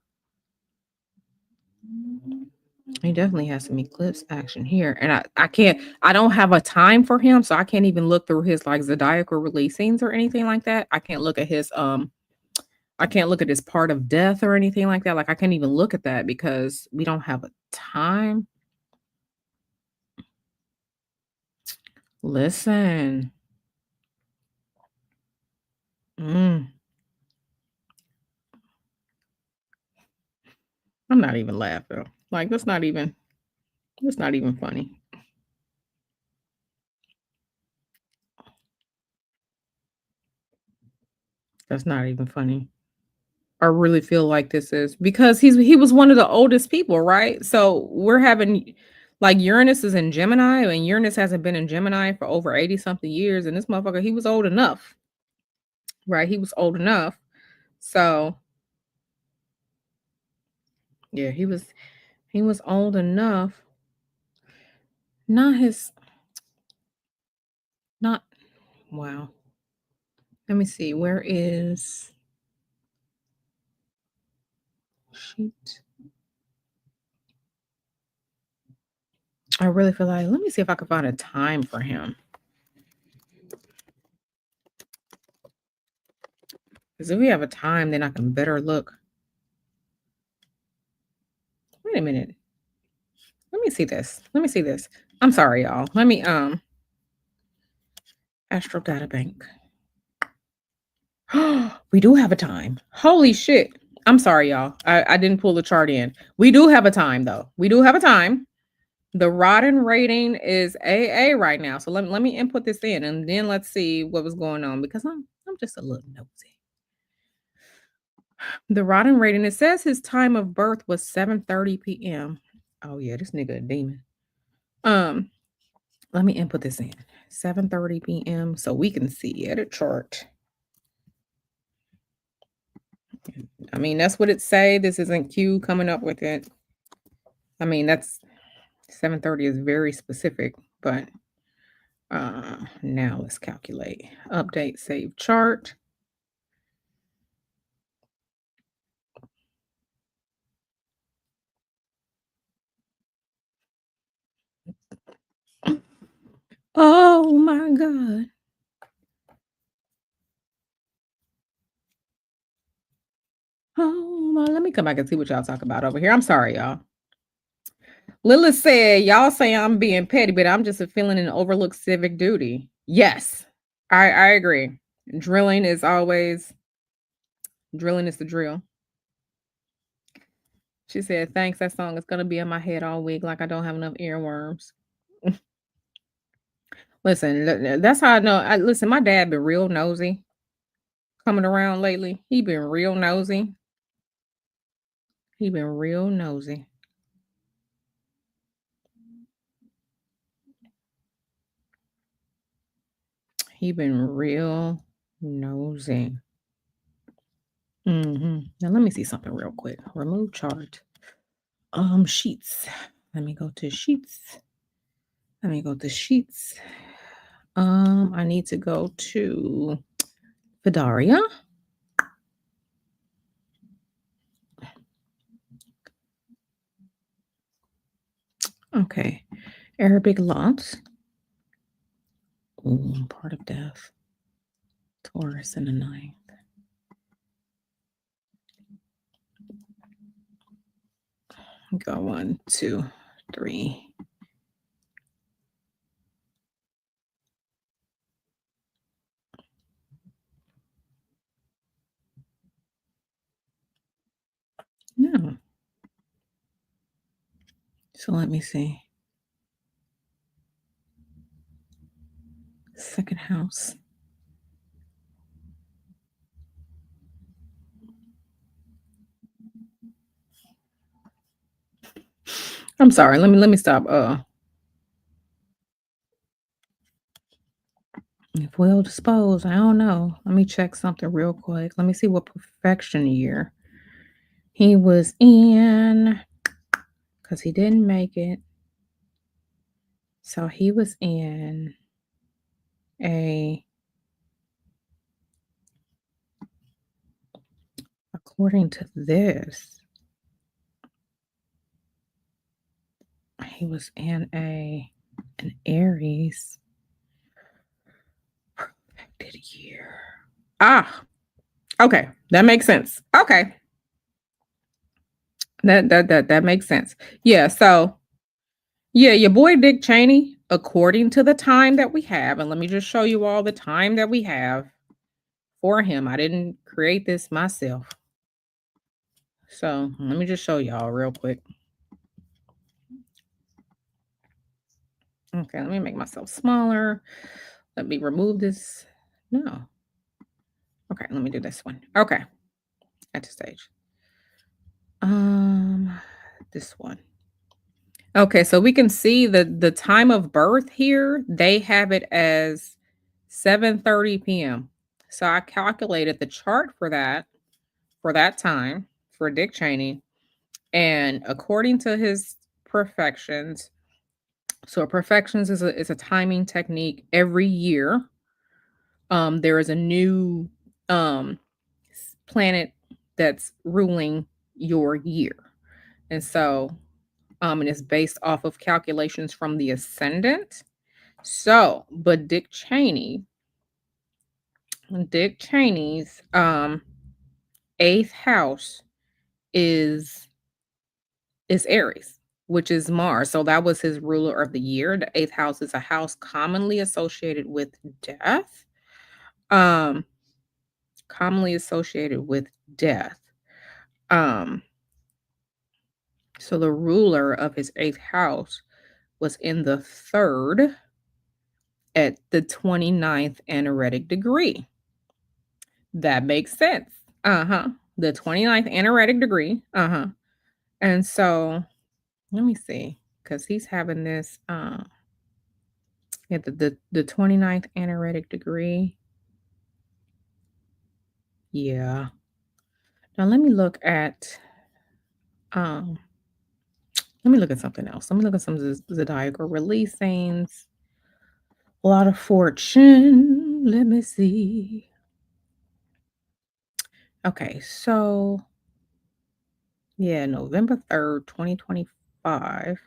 He definitely has some eclipse action here. And I don't have a time for him, so I can't even look through his like zodiacal releasings or anything like that. I can't look at his part of death or anything like that. Like I can't even look at that because we don't have a time. Listen. Mm, I'm not even laughing. Like, that's not even funny. That's not even funny. I really feel like this is because he was one of the oldest people, right? So we're having like Uranus is in Gemini, and Uranus hasn't been in Gemini for over 80 something years. And this motherfucker, he was old enough, right? He was old enough. So yeah, he was old enough. Not his not wow. Let me see. Where is shoot? I really feel like let me see if I can find a time for him. Because if we have a time, then I can better look. Wait a minute. Let me see this. Let me see this. I'm sorry, y'all. Let me Astro Data Bank. We do have a time. Holy shit. I'm sorry, y'all. I didn't pull the chart in. We do have a time though. We do have a time. The Rodden rating is AA right now. So let me input this in and then let's see what was going on because I'm just a little nosy. The Rodden rating, it says his time of birth was 7:30 p.m. Oh yeah, this nigga a demon. Um, let me input this in. 7:30 p.m. so we can see edit chart. I mean, that's what it say. This isn't Q coming up with it. I mean, that's 7:30 is very specific, but now let's calculate. Update save chart. Oh my god. Oh my, let me come back and see what y'all talk about over here. I'm sorry, y'all. Lilith said, y'all say I'm being petty, but I'm just a feeling an overlooked civic duty. Yes, I agree. Drilling is always drilling is the drill. She said, thanks, that song is gonna be in my head all week, like I don't have enough earworms. Listen, that's how I know. Listen, my dad been real nosy coming around lately. He been real nosy. He been real nosy. He been real nosy. Now let me see something real quick. Remove chart. Sheets. Let me go to sheets. Let me go to sheets. I need to go to Vidaria. Okay. Arabic lots. Ooh, part of death. Taurus in the ninth. Go 1, 2, 3. No. So let me see. Second house. I'm sorry. Let me stop. If well disposed, I don't know. Let me check something real quick. Let me see what perfection year he was in, because he didn't make it. So he was in according to this, he was in an Aries perfected year. Okay. That makes sense. Okay. That makes sense. Yeah, so yeah, your boy Dick Cheney, according to the time that we have, and let me just show you all the time that we have for him. I didn't create this myself. So let me just show y'all real quick. Okay, let me make myself smaller. Let me remove this. No. Okay, let me do this one. Okay, at the stage. Um, this one. Okay, so we can see the time of birth here. They have it as 7:30 p.m. So I calculated the chart for that time for Dick Cheney, and according to his perfections. So perfections is a timing technique. Every year, there is a new planet that's ruling your year, and so and it's based off of calculations from the ascendant. So, but Dick Cheney's eighth house is Aries, which is Mars. So that was his ruler of the year. The eighth house is a house commonly associated with death. Um, commonly associated with death. Um, so the ruler of his eighth house was in the third at the 29th anaretic degree. That makes sense. Uh-huh. The 29th anaretic degree. Uh-huh. And so let me see, because he's having this at the 29th anaretic degree. Yeah. Now um let me look at something else. Let me look at some zodiacal releasings. A lot of fortune. Let me see. Okay, so yeah, November 3rd, 2025.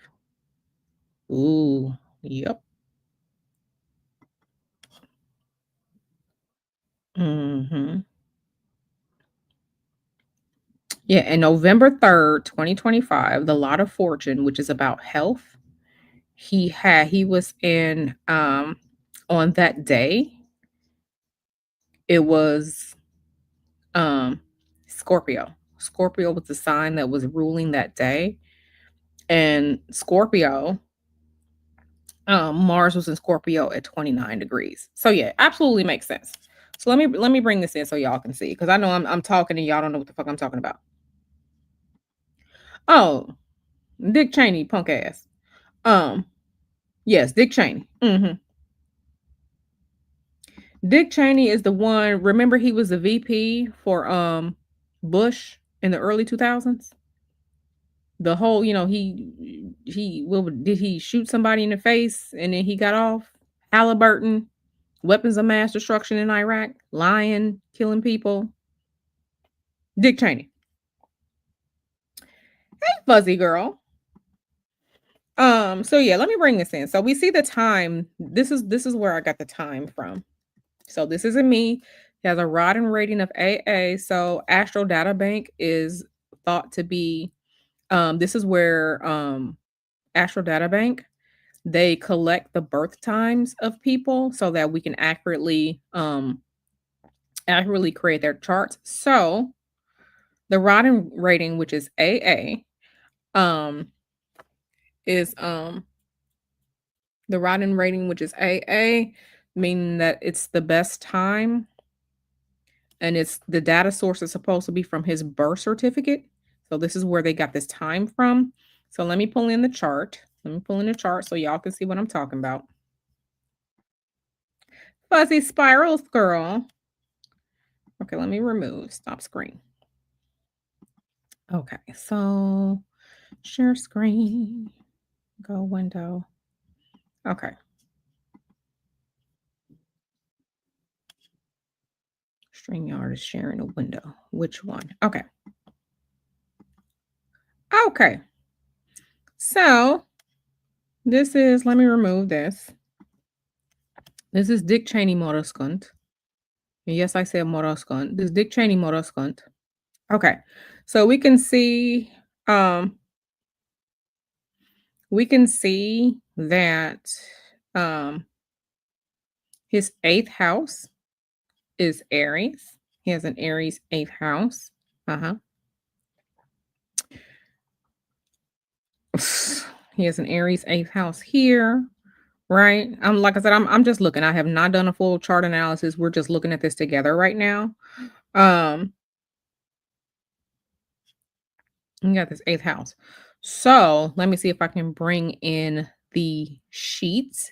Ooh, yep. Mhm. Yeah, and November 3rd, 2025, the Lot of Fortune, which is about health, he was in on that day, it was Scorpio. Scorpio was the sign that was ruling that day. And Scorpio, Mars was in Scorpio at 29 degrees. So yeah, absolutely makes sense. So let me bring this in so y'all can see, because I know I'm talking and y'all don't know what the fuck I'm talking about. Oh, Dick Cheney, punk ass. Um, yes, Dick Cheney. Dick Cheney is the one. Remember, he was the VP for Bush in the early 2000s. The whole, did he shoot somebody in the face and then he got off? Halliburton, weapons of mass destruction in Iraq, lying, killing people. Dick Cheney. Hey, fuzzy girl. So yeah, let me bring this in. So we see the time. This is where I got the time from. So this isn't me. He has a rod and rating of AA. So Astro Data Bank is thought to be this is where Astro Data Bank, they collect the birth times of people so that we can accurately create their charts. So the rod and rating, which is AA, um is the rod and rating, which is AA, meaning that it's the best time, and it's the data source is supposed to be from his birth certificate. So this is where they got this time from. So let me pull in the chart. Let me pull in the chart so y'all can see what I'm talking about. Fuzzy spirals, girl. Okay, let me remove stop screen. Okay, so share screen, go window. Okay. StreamYard is sharing a window. Which one? Okay. Okay. So this is, let me remove this. This is Dick Cheney Moroskunt. Yes, I said Moroskunt. This is Dick Cheney Moroskunt. Okay. So um we can see that Um, his eighth house is Aries. He has an Aries eighth house. Uh-huh. He has an Aries eighth house here, right? Like I said, I'm just looking. I have not done a full chart analysis. We're just looking at this together right now. Um, you got this eighth house. So let me see if I can bring in the sheets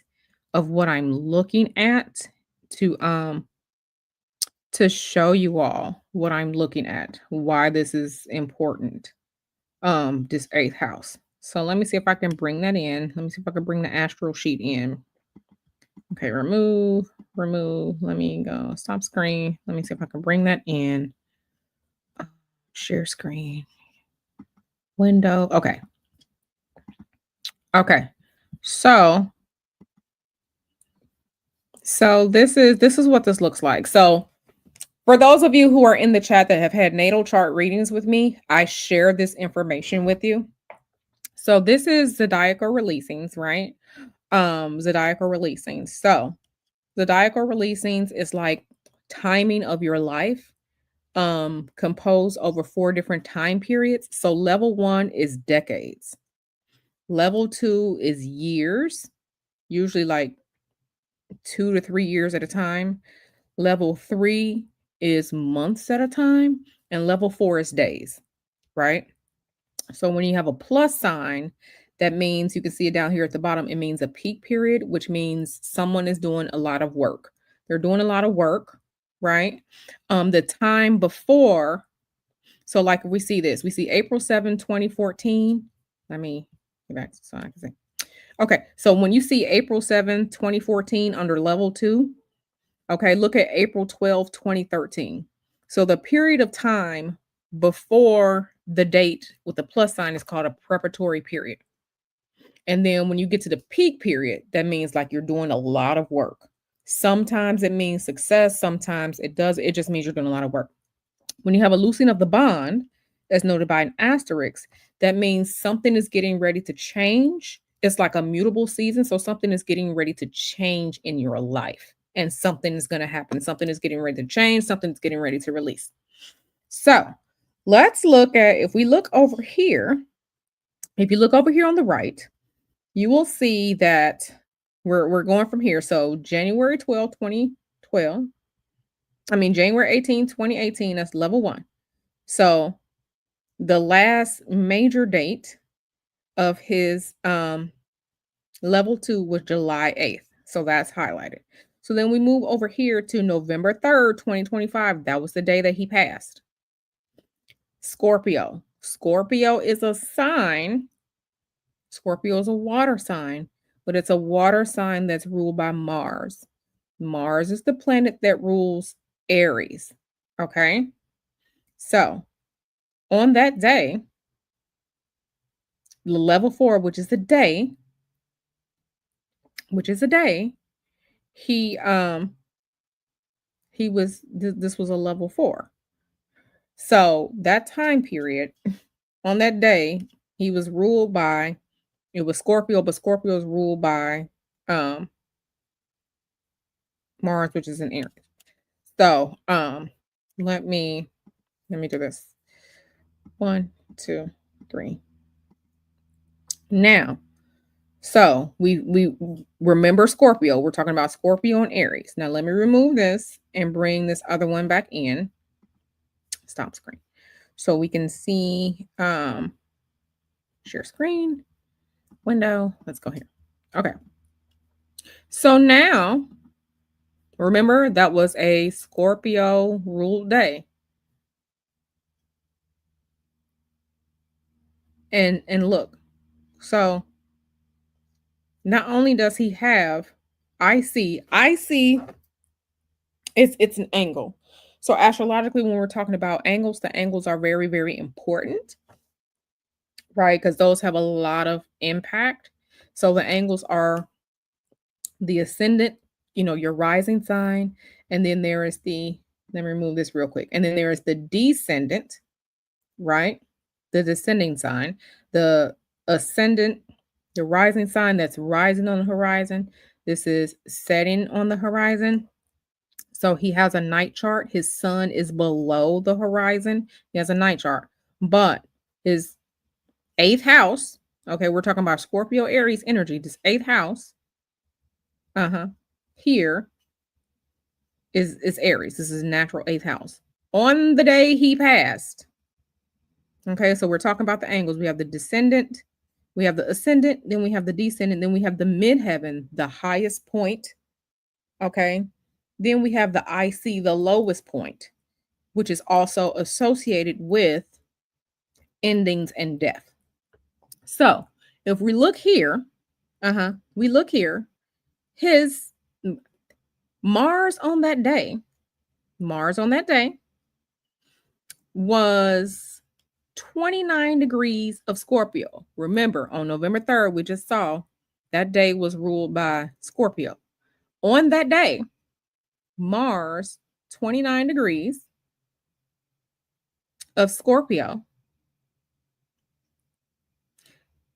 of what I'm looking at to um to show you all what I'm looking at, why this is important. This eighth house. So let me see if I can bring that in. Let me see if I can bring the astral sheet in. Okay, remove, remove. Let me go stop screen. Let me see if I can bring that in. Uh, Share screen. Window. Okay. Okay. So this is what this looks like. So for those of you who are in the chat that have had natal chart readings with me, I share this information with you. So this is zodiacal releasings, right? Zodiacal releasings. So zodiacal releasings is like timing of your life, composed over 4 different time periods. So level 1 is decades. Level 2 is years, usually like 2 to 3 years at a time. Level 3 is months at a time, and level 4 is days, right? So when you have a plus sign, that means you can see it down here at the bottom. It means a peak period, which means someone is doing a lot of work. They're doing a lot of work, right? The time before, so like we see this, we see April 7, 2014. Let me get back so I can see. Okay, so when you see April 7, 2014 under level 2, okay, look at April 12, 2013. So the period of time before the date with the plus sign is called a preparatory period. And then when you get to the peak period, that means like you're doing a lot of work. Sometimes it means success, sometimes it does. It just means you're doing a lot of work. When you have a loosening of the bond, as noted by an asterisk, that means something is getting ready to change. It's like a mutable season. So something is getting ready to change in your life, and something is going to happen. Something is getting ready to change. Something's getting ready to release. So let's look at, if we look over here, if you look over here on the right, you will see that we're going from here. So January 12, 2012. January 18, 2018, that's level 1. So the last major date of his level 2 was July 8th. So that's highlighted. So then we move over here to November 3rd, 2025. That was the day that he passed. Scorpio. Scorpio is a sign. Scorpio is a water sign, but it's a water sign that's ruled by Mars. Mars is the planet that rules Aries. Okay. So on that day, level 4, which is a day, he this was a level 4. So that time period, on that day, he was ruled by, it was Scorpio, but Scorpio is ruled by um Mars, which is in Aries. So let me do this. 1, 2, 3. Now, so we remember Scorpio. We're talking about Scorpio and Aries. Now let me remove this and bring this other one back in. Stop screen. So we can see share screen, window. Let's go here. Okay. So now remember that was a Scorpio ruled day. And look. So not only does he have IC it's an angle. So astrologically, when we're talking about angles, the angles are very, very important, right? Because those have a lot of impact. So the angles are the ascendant, your rising sign, and then there is let me remove this real quick. And then there is the descendant, right? The descending sign, the ascendant, the rising sign that's rising on the horizon, This is setting on the horizon. So he has a night chart. His sun is below the horizon. He has a night chart. But his eighth house, okay, we're talking about Scorpio Aries energy. This eighth house, uh-huh, here is Aries. This is natural eighth house. On the day he passed, okay, so we're talking about the angles. We have the descendant, we have the ascendant, then we have the descendant, then we have the midheaven, the highest point, okay? Then we have the IC, the lowest point, which is also associated with endings and death. So if we look here, we look here, his Mars on that day, Mars on that day was 29 degrees of Scorpio. Remember, on November 3rd, we just saw that day was ruled by Scorpio. On that day, Mars, 29 degrees of Scorpio,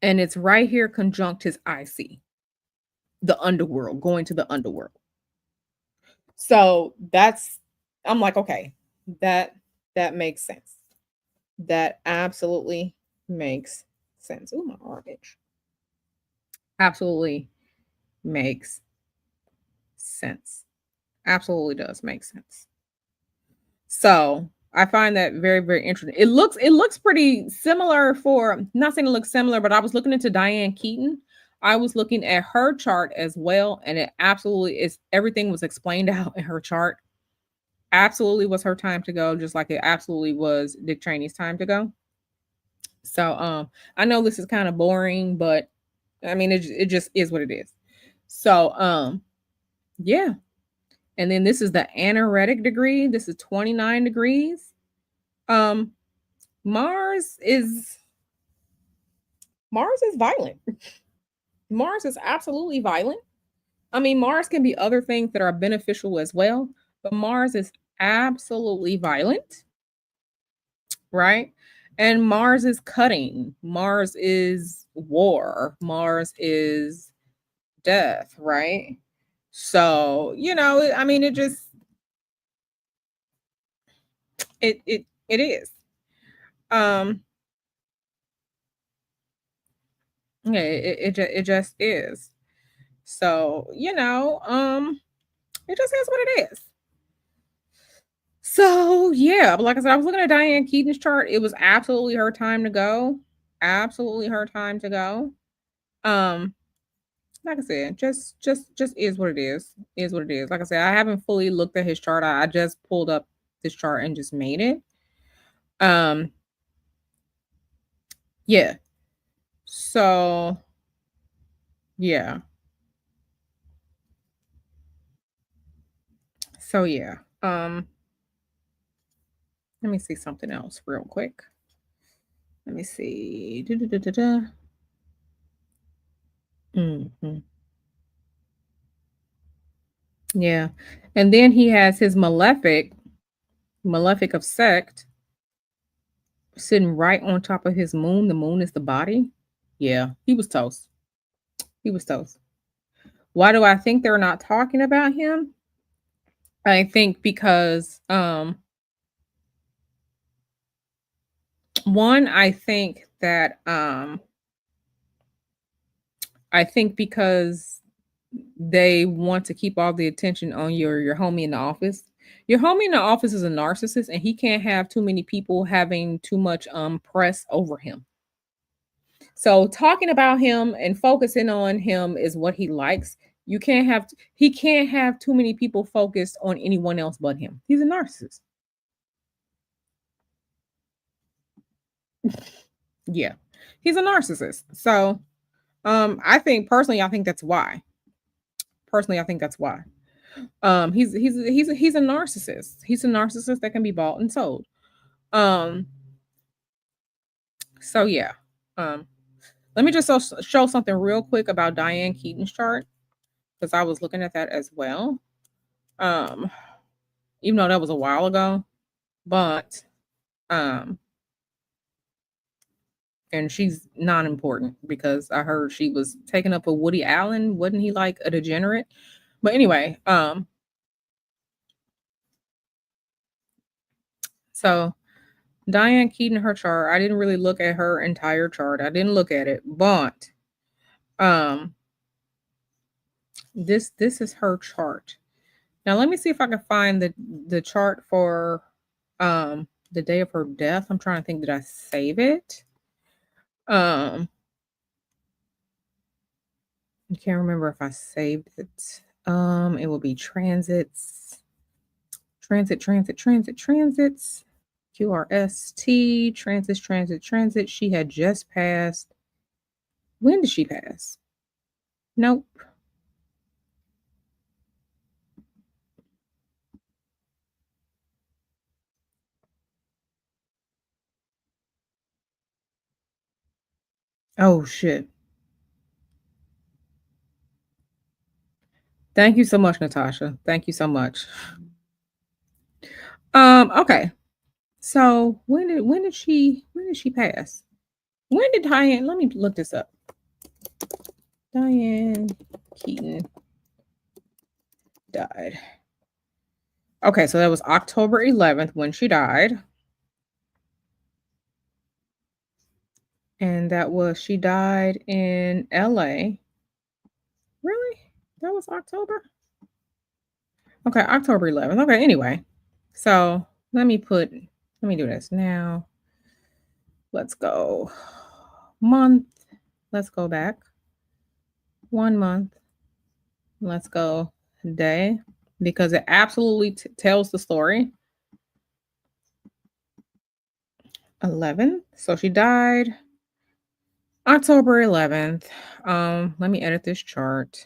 and it's right here conjunct his IC, the underworld, going to the underworld. So that's, I'm like, okay, that makes sense. That absolutely makes sense. Oh, my arm itch. Absolutely makes sense. Absolutely does make sense. So I find that very, very interesting. It looks pretty similar for, not saying it looks similar, but I was looking into Diane Keaton. I was looking at her chart as well, and it absolutely is, everything was explained out in her chart. Absolutely was her time to go, just like it absolutely was Dick Cheney's time to go. So I know this is kind of boring, but I mean it just is what it is. So yeah. And then this is the anaretic degree. This is 29 degrees. Um Mars is violent. Mars is absolutely violent. I mean, Mars can be other things that are beneficial as well, but Mars is absolutely violent, right? And Mars is cutting. Mars is war. Mars is death, right? So, I mean, it just it is. Um yeah, it just is. So, it just is what it is. So, yeah, but like I said, I was looking at Diane Keaton's chart. It was absolutely her time to go. Absolutely her time to go. Um, like I said, just is what it is. Is what it is. Like I said, I haven't fully looked at his chart. I just pulled up this chart and just made it. Um, yeah. So, yeah. So yeah. Let me see something else real quick. Let me see. Da-da-da-da-da. Mhm. Yeah. And then he has his malefic of sect, sitting right on top of his moon. The moon is the body. Yeah, he was toast. He was toast. Why do I think they're not talking about him? I think because one, I think because they want to keep all the attention on your homie in the office. Your homie in the office is a narcissist, and he can't have too many people having too much press over him. So talking about him and focusing on him is what he likes. He can't have too many people focused on anyone else but him. He's a narcissist. Yeah. He's a narcissist. So I think that's why. Personally, I think that's why. He's a narcissist. He's a narcissist that can be bought and sold. Um so yeah. Um Let me just show something real quick about Diane Keaton's chart, because I was looking at that as well. Um, Even though that was a while ago, but um, and she's not important because I heard she was taken up with Woody Allen. Wasn't he like a degenerate? But anyway, so Diane Keaton, her chart. I didn't really look at her entire chart. I didn't look at it, but um, this is her chart. Now let me see if I can find the chart for the day of her death. I'm trying to think, did I save it? I can't remember if I saved it. It will be transits, transits. QRST, transit. She had just passed. When did she pass? Nope. Oh shit. Thank you so much, Natasha. Thank you so much. Okay. So when did she pass? When did Diane, let me look this up. Diane Keaton died. Okay, so that was October 11th when she died. And she died in LA. Really? That was October? Okay, October 11th. Okay, anyway. So let me do this now. Let's go month. Let's go back 1 month. Let's go day because it absolutely tells the story. 11. So she died October 11th. Let me edit this chart.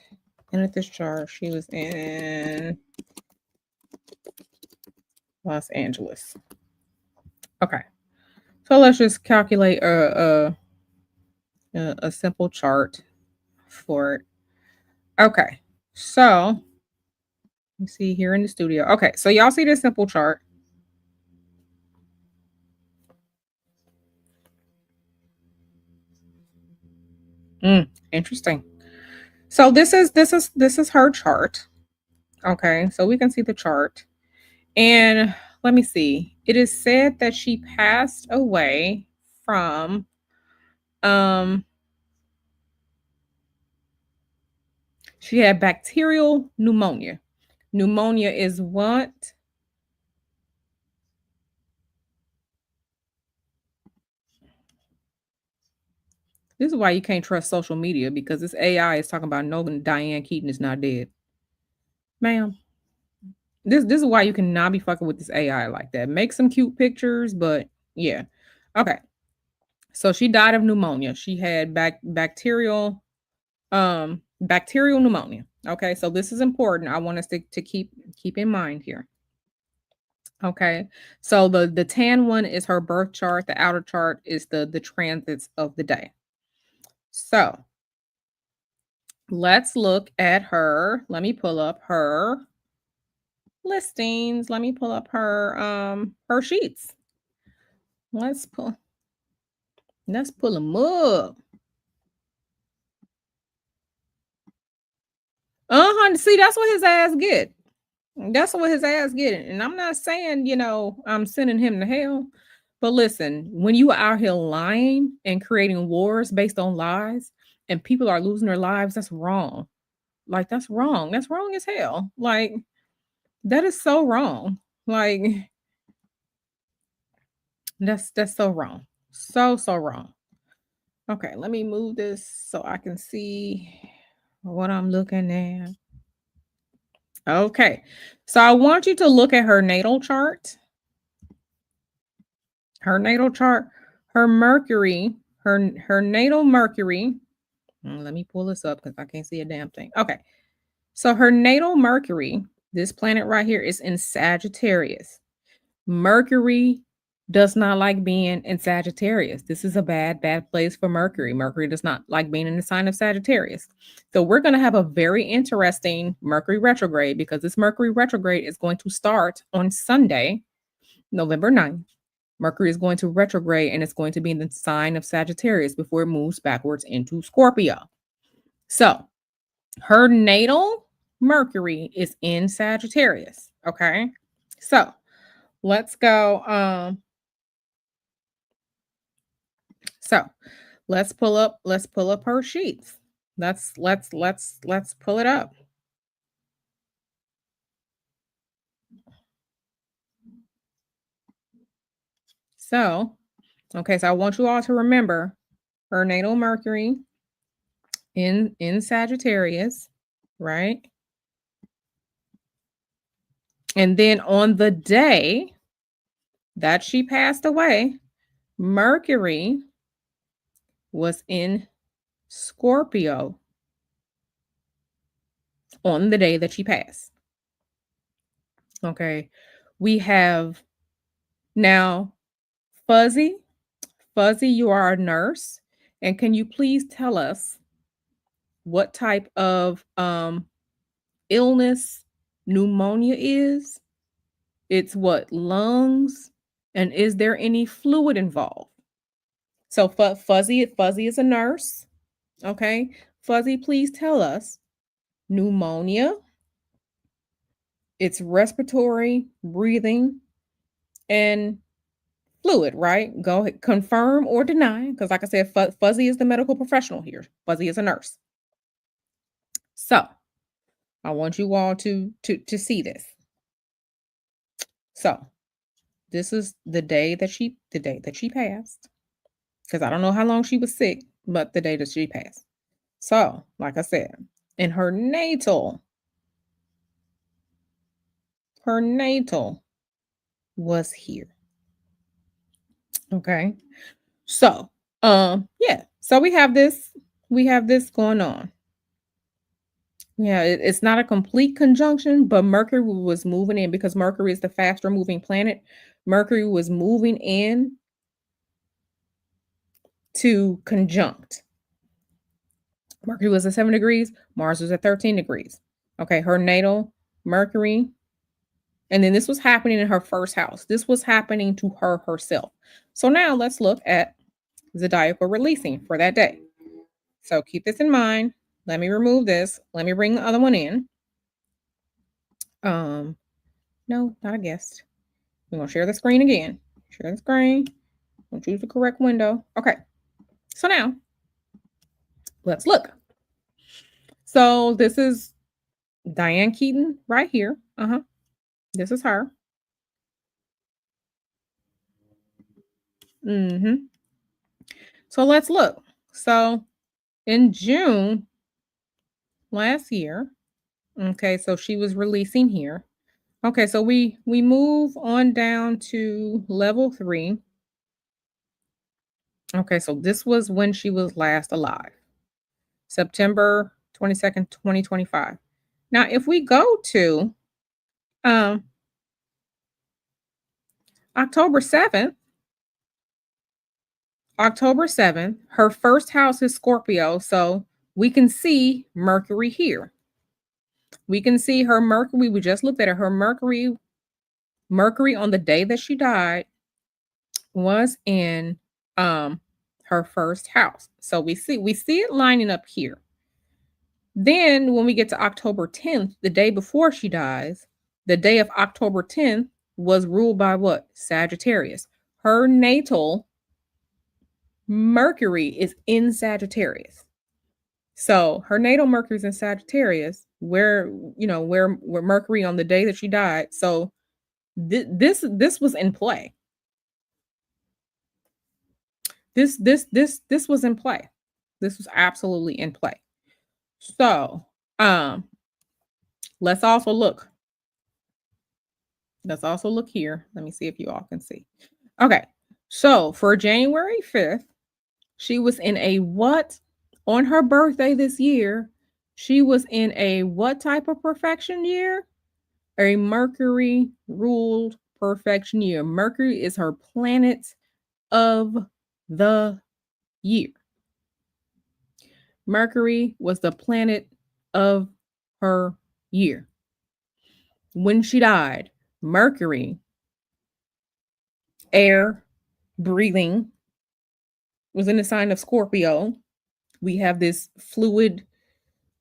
She was in Los Angeles. Okay. So let's just calculate a simple chart for it. Okay. So you see here in the studio. Okay. So y'all see this simple chart. Interesting. So this is her chart. Okay. So we can see the chart. And let me see. It is said that she passed away from she had bacterial pneumonia. Pneumonia is what? This is why you can't trust social media because this AI is talking about no Diane Keaton is not dead. Ma'am. This is why you cannot be fucking with this AI like that. Make some cute pictures, but yeah. Okay. So she died of pneumonia. She had bacterial pneumonia. Okay, so this is important. I want us to keep in mind here. Okay, so the tan one is her birth chart. The outer chart is the transits of the day. So let's look at her. Let me pull up her listings. Let me pull up her sheets. Let's pull them up. See, that's what his ass get. That's what his ass getting. And I'm not saying, I'm sending him to hell. But listen, when you are out here lying and creating wars based on lies and people are losing their lives, that's wrong. Like, that's wrong. That's wrong as hell. Like, that is so wrong. Like, that's so wrong. So wrong. Okay, let me move this so I can see what I'm looking at. Okay. So I want you to look at her natal chart. Her natal chart, her Mercury, her natal Mercury. Let me pull this up because I can't see a damn thing. Okay. So her natal Mercury, this planet right here, is in Sagittarius. Mercury does not like being in Sagittarius. This is a bad place for Mercury. Mercury does not like being in the sign of Sagittarius. So we're going to have a very interesting Mercury retrograde because this Mercury retrograde is going to start on Sunday, November 9th. Mercury is going to retrograde and it's going to be in the sign of Sagittarius before it moves backwards into Scorpio. So her natal Mercury is in Sagittarius. Okay. So let's go. So let's pull up her sheets. Let's pull it up. So, okay, so I want you all to remember her natal Mercury in Sagittarius, right? And then on the day that she passed away, Mercury was in Scorpio on the day that she passed. Okay. We have now Fuzzy. Fuzzy, you are a nurse. And can you please tell us what type of illness pneumonia is? It's what? Lungs? And is there any fluid involved? So Fuzzy is a nurse. Okay. Fuzzy, please tell us pneumonia, it's respiratory, breathing, and fluid, right? Go ahead, confirm or deny, because like I said, Fuzzy is the medical professional here. Fuzzy is a nurse. So I want you all to see this. So this is the day that she passed. Because I don't know how long she was sick, but the day that she passed. So, like I said, in her natal was here. Okay. So, yeah. So we have this going on. Yeah, it's not a complete conjunction, but Mercury was moving in because Mercury is the faster moving planet. Mercury was moving in to conjunct. Mercury was at 7 degrees, Mars was at 13 degrees. Okay, her natal Mercury. And then this was happening in her first house. This was happening to her herself. So now let's look at zodiacal releasing for that day. So keep this in mind. Let me remove this. Let me bring the other one in. No, not a guest. We're gonna share the screen again. Share the screen. We'll choose the correct window. Okay. So now let's look. So this is Diane Keaton right here. This is her. So let's look. So in June last year, okay, so she was releasing here. Okay, so we move on down to level 3. Okay, so this was when she was last alive. September 22nd, 2025. Now, if we go to um October 7th, her first house is Scorpio, so we can see Mercury here. We can see her Mercury. We just looked at her. Her Mercury on the day that she died was in her first house. So we see it lining up here. Then when we get to October 10th, the day before she dies, the day of October 10th was ruled by what? Sagittarius. Her natal Mercury is in Sagittarius. So her natal Mercury is in Sagittarius, where Mercury on the day that she died. So this was in play. This was in play. This was absolutely in play. So let's also look. Let's also look here. Let me see if you all can see. Okay. So for January 5th, she was in a what? On her birthday this year, she was in a what type of perfection year? A Mercury ruled perfection year. Mercury is her planet of the year. Mercury was the planet of her year. When she died, Mercury, air, breathing was in the sign of Scorpio. We have this fluid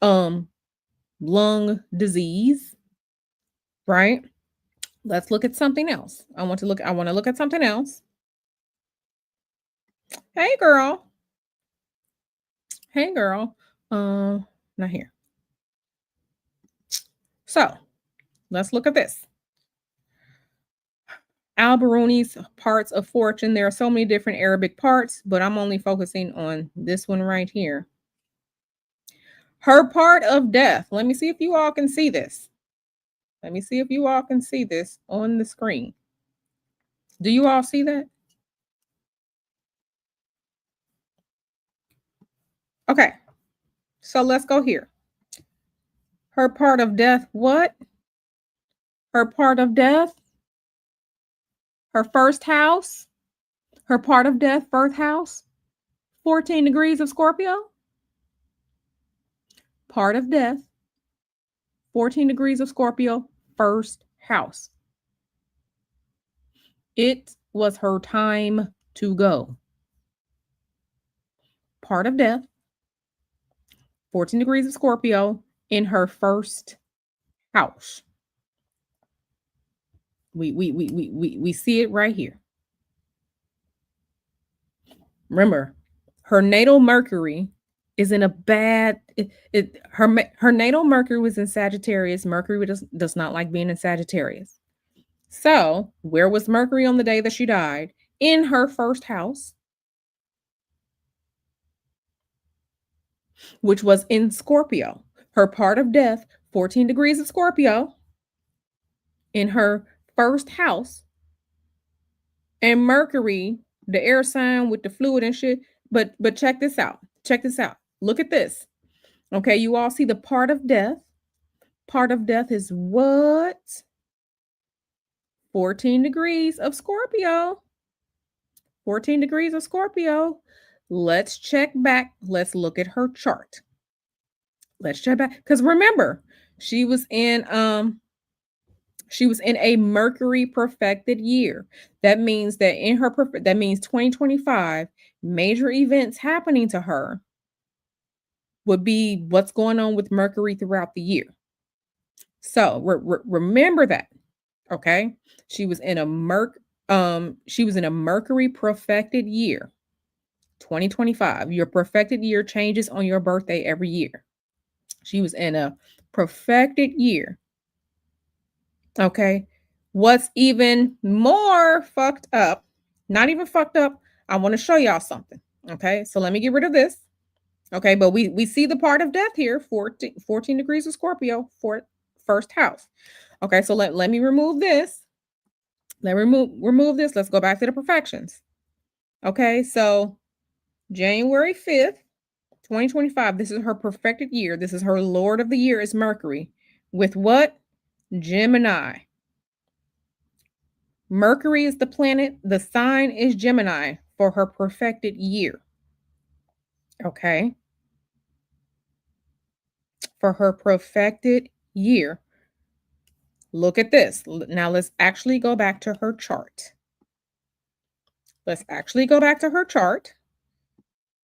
um lung disease, right? Let's look at something else. I want to look at something else. Hey girl. Hey girl. Not here. So, let's look at this. Al-Biruni's parts of fortune. There are so many different Arabic parts, but I'm only focusing on this one right here. Her part of death. Let me see if you all can see this. Let me see if you all can see this on the screen. Do you all see that? Okay, so let's go here. Her part of death, what? Her part of death, her first house, her part of death, first house, 14 degrees of Scorpio. Part of death, 14 degrees of Scorpio, first house. It was her time to go. Part of death, 14 degrees of Scorpio in her first house. We see it right here. Remember, her natal Mercury is in a bad her natal Mercury was in Sagittarius. Mercury does not like being in Sagittarius. So, where was Mercury on the day that she died? In her first house, which was in Scorpio. Her part of death, 14 degrees of Scorpio in her first house. And Mercury, the air sign with the fluid and shit. But check this out. Check this out. Look at this. Okay, you all see the part of death. Part of death is what? 14 degrees of Scorpio. 14 degrees of Scorpio. Let's check back. Let's look at her chart. Let's check back. Because remember, she was in a Mercury perfected year. That means that that means 2025, major events happening to her would be what's going on with Mercury throughout the year. So remember that. Okay. She was in a Mercury perfected year. 2025. Your perfected year changes on your birthday every year. She was in a perfected year. Okay. What's even more fucked up, not even fucked up, I want to show y'all something. Okay. So let me get rid of this. Okay. But we see the part of death here, 14 degrees of Scorpio for first house. Okay. So let me remove this. Remove this. Let's go back to the perfections. Okay. So January 5th, 2025. This is her perfected year. This is her Lord of the year is Mercury. With what? Gemini. Mercury is the planet. The sign is Gemini for her perfected year. Okay. For her perfected year. Look at this. Now let's actually go back to her chart. Let's actually go back to her chart.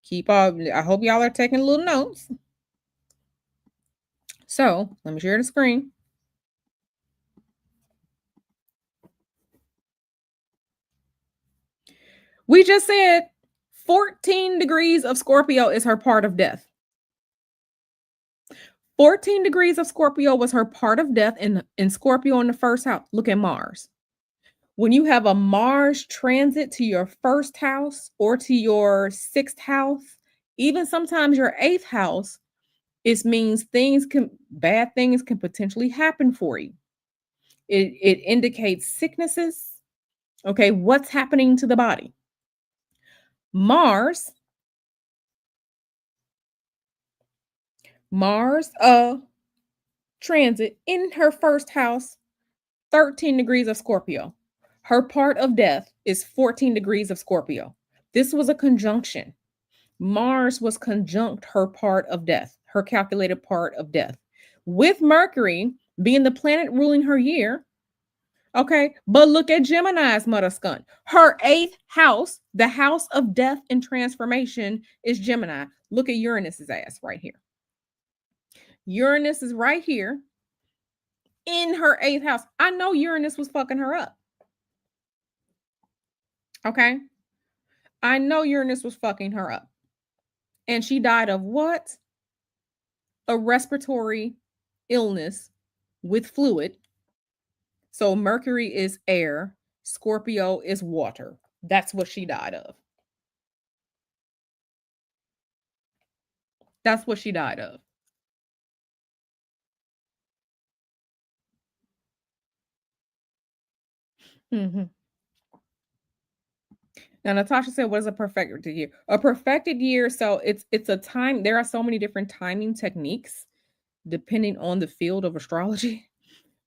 I hope y'all are taking little notes. So let me share the screen. We just said 14 degrees of Scorpio is her part of death. 14 degrees of Scorpio was her part of death in Scorpio in the first house. Look at Mars. When you have a Mars transit to your first house or to your sixth house, even sometimes your eighth house, it means bad things can potentially happen for you. It indicates sicknesses. Okay, what's happening to the body? Mars transit in her first house, 13 degrees of Scorpio. Her part of death is 14 degrees of Scorpio. This was a conjunction. Mars was conjunct her part of death, her calculated part of death. With Mercury being the planet ruling her year, Okay. But look at Gemini's mother skun. Her eighth house, the house of death and transformation, is Gemini. Look at Uranus's ass right here. Uranus is right here in her eighth house. I know Uranus was fucking her up. Okay. I know Uranus was fucking her up. And she died of what? A respiratory illness with fluid. So Mercury is air, Scorpio is water. That's what she died of. That's what she died of. Mhm. Now Natasha said, "What is a perfected year?" A perfected year, so it's a time. There are so many different timing techniques depending on the field of astrology,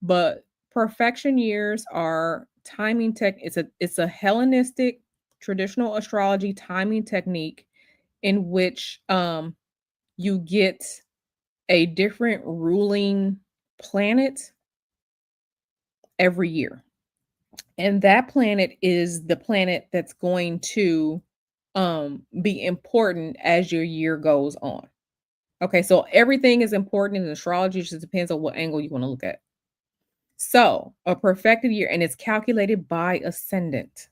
but perfection years are timing tech. It's a Hellenistic traditional astrology timing technique in which you get a different ruling planet every year. And that planet is the planet that's going to be important as your year goes on. Okay, so everything is important in astrology, it just depends on what angle you want to look at. So, a perfected year, and it's calculated by ascendant.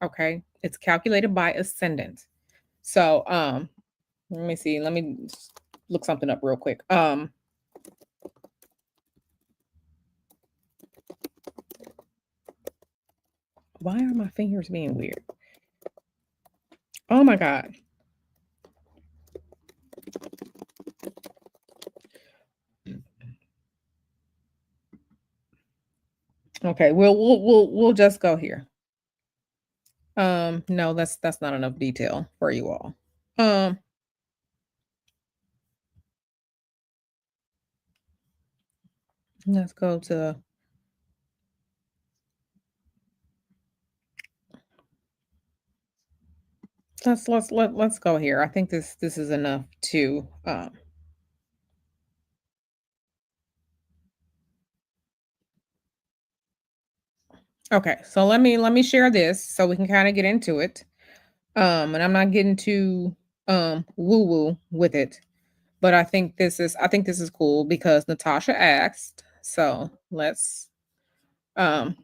Okay, it's calculated by ascendant. So, let me see. Let me look something up real quick. Why are my fingers being weird? Oh my god. Okay, we'll just go here. No, that's not enough detail for you all. Um, let's go to let's go here. I think this is enough to okay, so let me share this so we can kind of get into it. And I'm not getting too woo-woo with it, but I think this is cool because Natasha asked. So um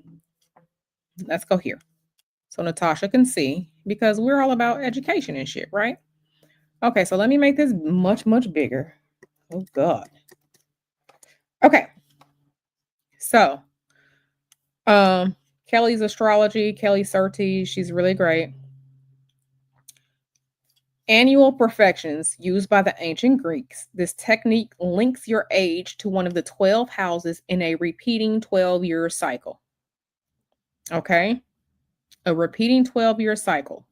let's go here. So Natasha can see because we're all about education and shit, right? Okay, so let me make this much, much bigger. Oh God. Okay, so Kelly's astrology, Kelly Surtees, she's really great. Annual perfections used by the ancient Greeks. This technique links your age to one of the 12 houses in a repeating 12-year cycle. Okay? A repeating 12-year cycle.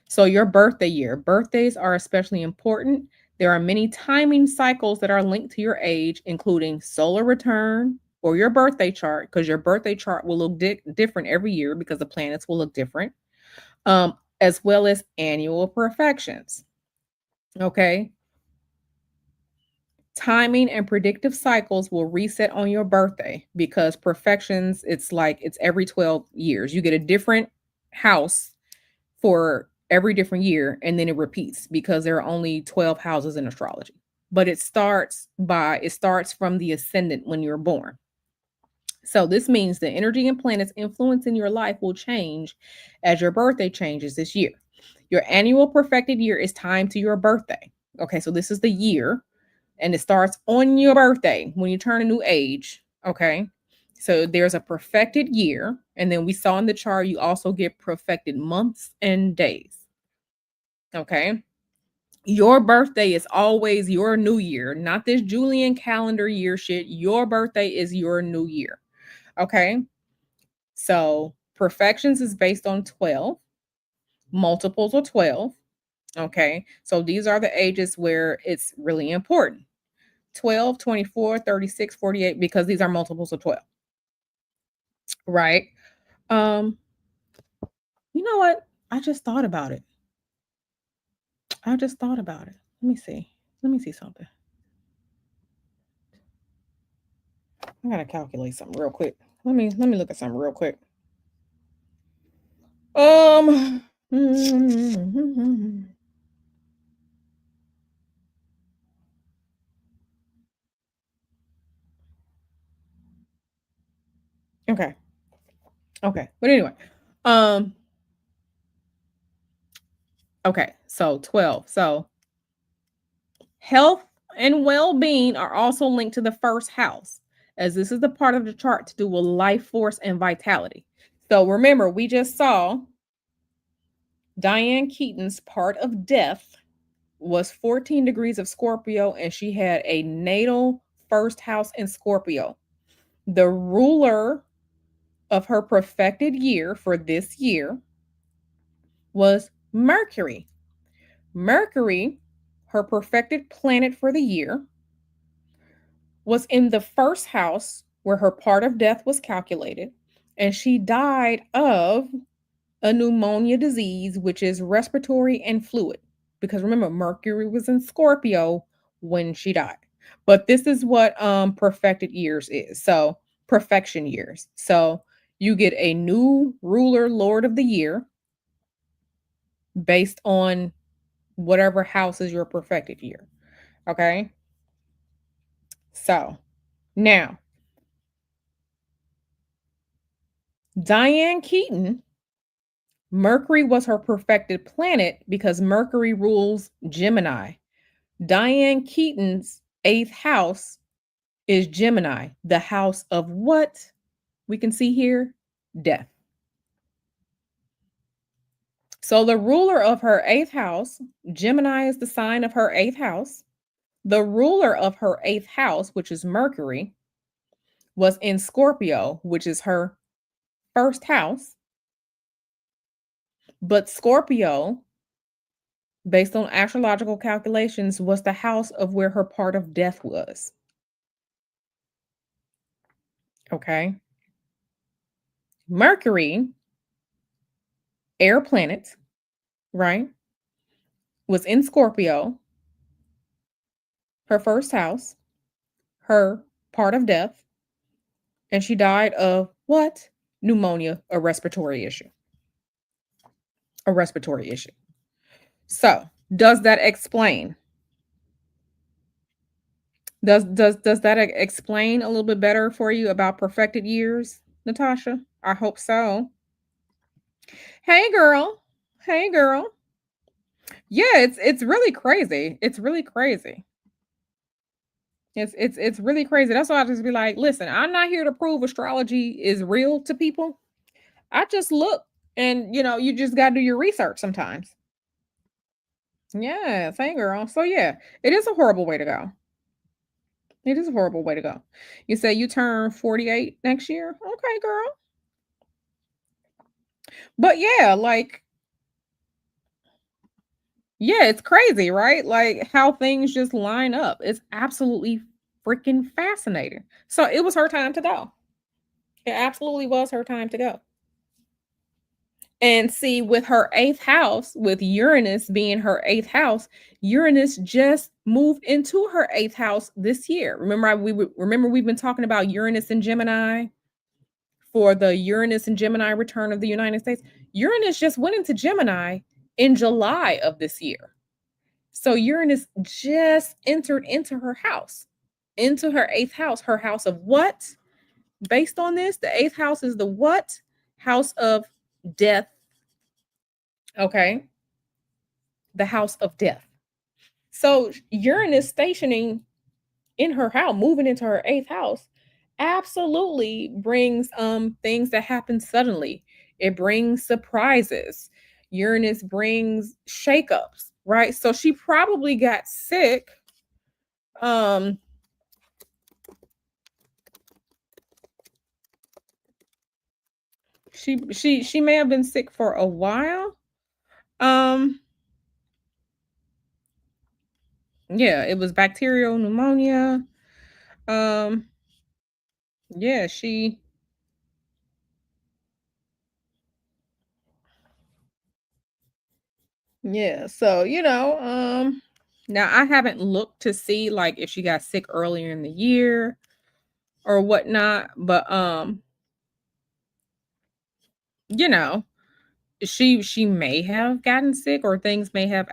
So your birthday year. Birthdays are especially important. There are many timing cycles that are linked to your age, including solar return or your birthday chart, because your birthday chart will look different every year because the planets will look different, as well as annual perfections. Okay. Timing and predictive cycles will reset on your birthday because perfections, it's like it's every 12 years. You get a different house for every different year and then it repeats because there are only 12 houses in astrology. But it starts from the ascendant when you're born. So this means the energy and planets influence in your life will change as your birthday changes this year. Your annual perfected year is timed to your birthday. Okay, so this is the year and it starts on your birthday when you turn a new age. Okay. So there's a perfected year. And then we saw in the chart, you also get perfected months and days. Okay. Your birthday is always your new year, not this Julian calendar year shit. Your birthday is your new year. Okay. So perfections is based on 12, multiples are 12. Okay. So these are the ages where it's really important. 12, 24, 36, 48, because these are multiples of 12, right? Um, you know what? I just thought about it. I just thought about it. Let me see. Let me see something. I gotta calculate something real quick. Let me look at something real quick. Um. Okay. Okay. But anyway, um. Okay. So 12. So health and well-being are also linked to the first house, as this is the part of the chart to do with life force and vitality. So remember, we just saw Diane Keaton's part of death was 14 degrees of Scorpio, and she had a natal first house in Scorpio. The ruler of her perfected year for this year was Mercury. Mercury, her perfected planet for the year, was in the first house where her part of death was calculated, and she died of a pneumonia disease, which is respiratory and fluid. Because remember, Mercury was in Scorpio when she died. But this is what perfected years is. So perfection years. So you get a new ruler, lord of the year, based on whatever house is your perfected year. Okay. So now, Diane Keaton, Mercury was her perfected planet because Mercury rules Gemini. Diane Keaton's eighth house is Gemini, the house of what? We can see here death. So the ruler of her eighth house, Gemini is the sign of her eighth house. The ruler of her eighth house, which is Mercury, was in Scorpio, which is her first house. But Scorpio, based on astrological calculations, was the house of where her part of death was. Okay. Mercury, air planet, right, was in Scorpio, her first house, her part of death, and she died of what? Pneumonia, a respiratory issue. A respiratory issue. So, does that explain? Does that explain a little bit better for you about perfected years, Natasha? I hope so. Hey girl. Hey girl. Yeah, it's really crazy. It's really crazy. It's really crazy. That's why I just be like, listen, I'm not here to prove astrology is real to people. I just look and you just gotta do your research sometimes. Yeah, same girl. So yeah, it is a horrible way to go. It is a horrible way to go. You say you turn 48 next year? Okay, girl. But yeah, like, yeah, it's crazy, right? Like how things just line up. It's absolutely freaking fascinating. So it was her time to go. It absolutely was her time to go. And see, with her eighth house, with Uranus being her eighth house, Uranus just moved into her eighth house this year. Remember we've been talking about Uranus and Gemini for the Uranus and Gemini return of the United States. Uranus just went into Gemini in July of this year. So Uranus just entered into her house, into her eighth house, her house of what? Based on this, the eighth house is the what? House of death. Okay. The house of death. So Uranus stationing in her house, moving into her eighth house, absolutely brings things that happen suddenly. It brings surprises. Uranus brings shakeups, right? So she probably got sick. Um, she may have been sick for a while. Um, yeah, it was bacterial pneumonia. Um, yeah, yeah, so now I haven't looked to see like if she got sick earlier in the year. or whatnot. But you know, she may have gotten sick or things may have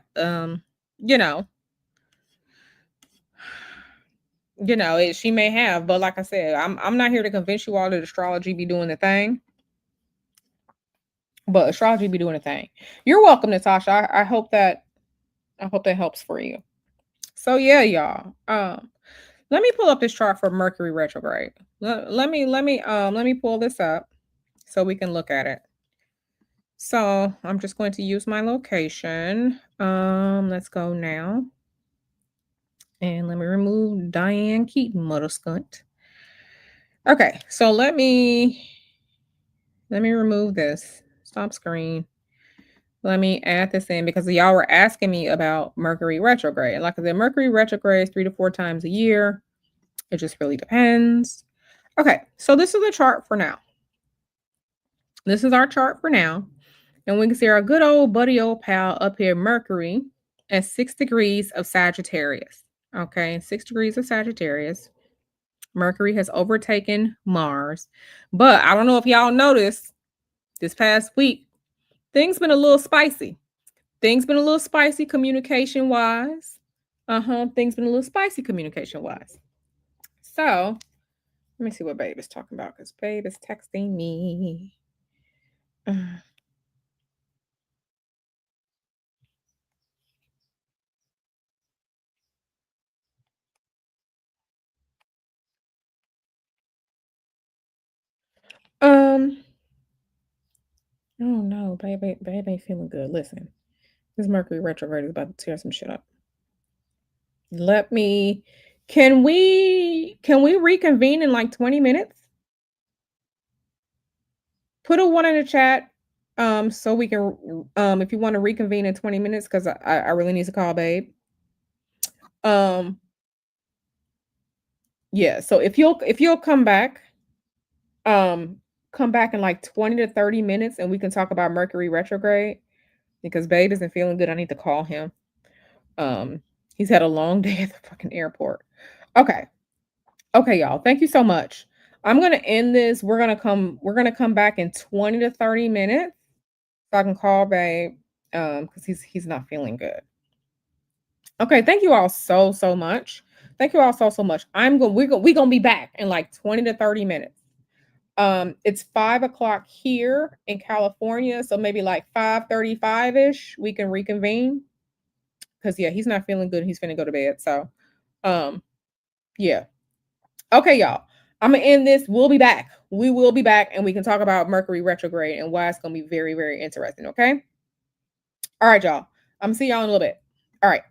you know, she may have, but like I said, I'm not here to convince you all that astrology be doing the thing, but astrology be doing the thing. You're welcome, Natasha. I hope that helps for you. So yeah, y'all. Let me pull up this chart for Mercury retrograde. Let me pull this up so we can look at it. So I'm just going to use my location. Let's go now. And let me remove Diane Keaton, Mother Skunt. Okay, so let me remove this. Stop screen. Let me add this in because y'all were asking me about Mercury retrograde. Like I said, Mercury retrograde is 3 to 4 times a year. It just really depends. Okay, so this is the chart for now. This is our chart for now. And we can see our good old buddy old pal up here, Mercury, at 6 degrees of Sagittarius. Okay, 6 degrees of Sagittarius. Mercury has overtaken Mars. But I don't know if y'all noticed this past week, things been a little spicy. Things been a little spicy communication wise. Things been a little spicy communication wise. So let me see what Babe is talking about because Babe is texting me. Um, oh no, babe ain't feeling good. Listen, this Mercury retrograde is about to tear some shit up. Let me can we reconvene in like 20 minutes? Put a one in the chat so we can if you want to reconvene in 20 minutes because I really need to call Babe. Um yeah, so if you'll um come back in like 20 to 30 minutes and we can talk about Mercury retrograde because Babe isn't feeling good. I need to call him. He's had a long day at the fucking airport. Okay. Okay, y'all. Thank you so much. I'm gonna end this. We're gonna come back in 20 to 30 minutes so I can call Babe. Because he's not feeling good. Okay, thank you all so much. Thank you all so much. We're gonna be back in like 20 to 30 minutes. It's 5 o'clock here in California, so maybe like 5:35ish, we can reconvene. Because yeah, he's not feeling good. He's gonna go to bed. So um, yeah. Okay, y'all. I'm gonna end this. We'll be back. We will be back and we can talk about Mercury retrograde and why it's gonna be very, very interesting. Okay. All right, y'all. I'm gonna see y'all in a little bit. All right.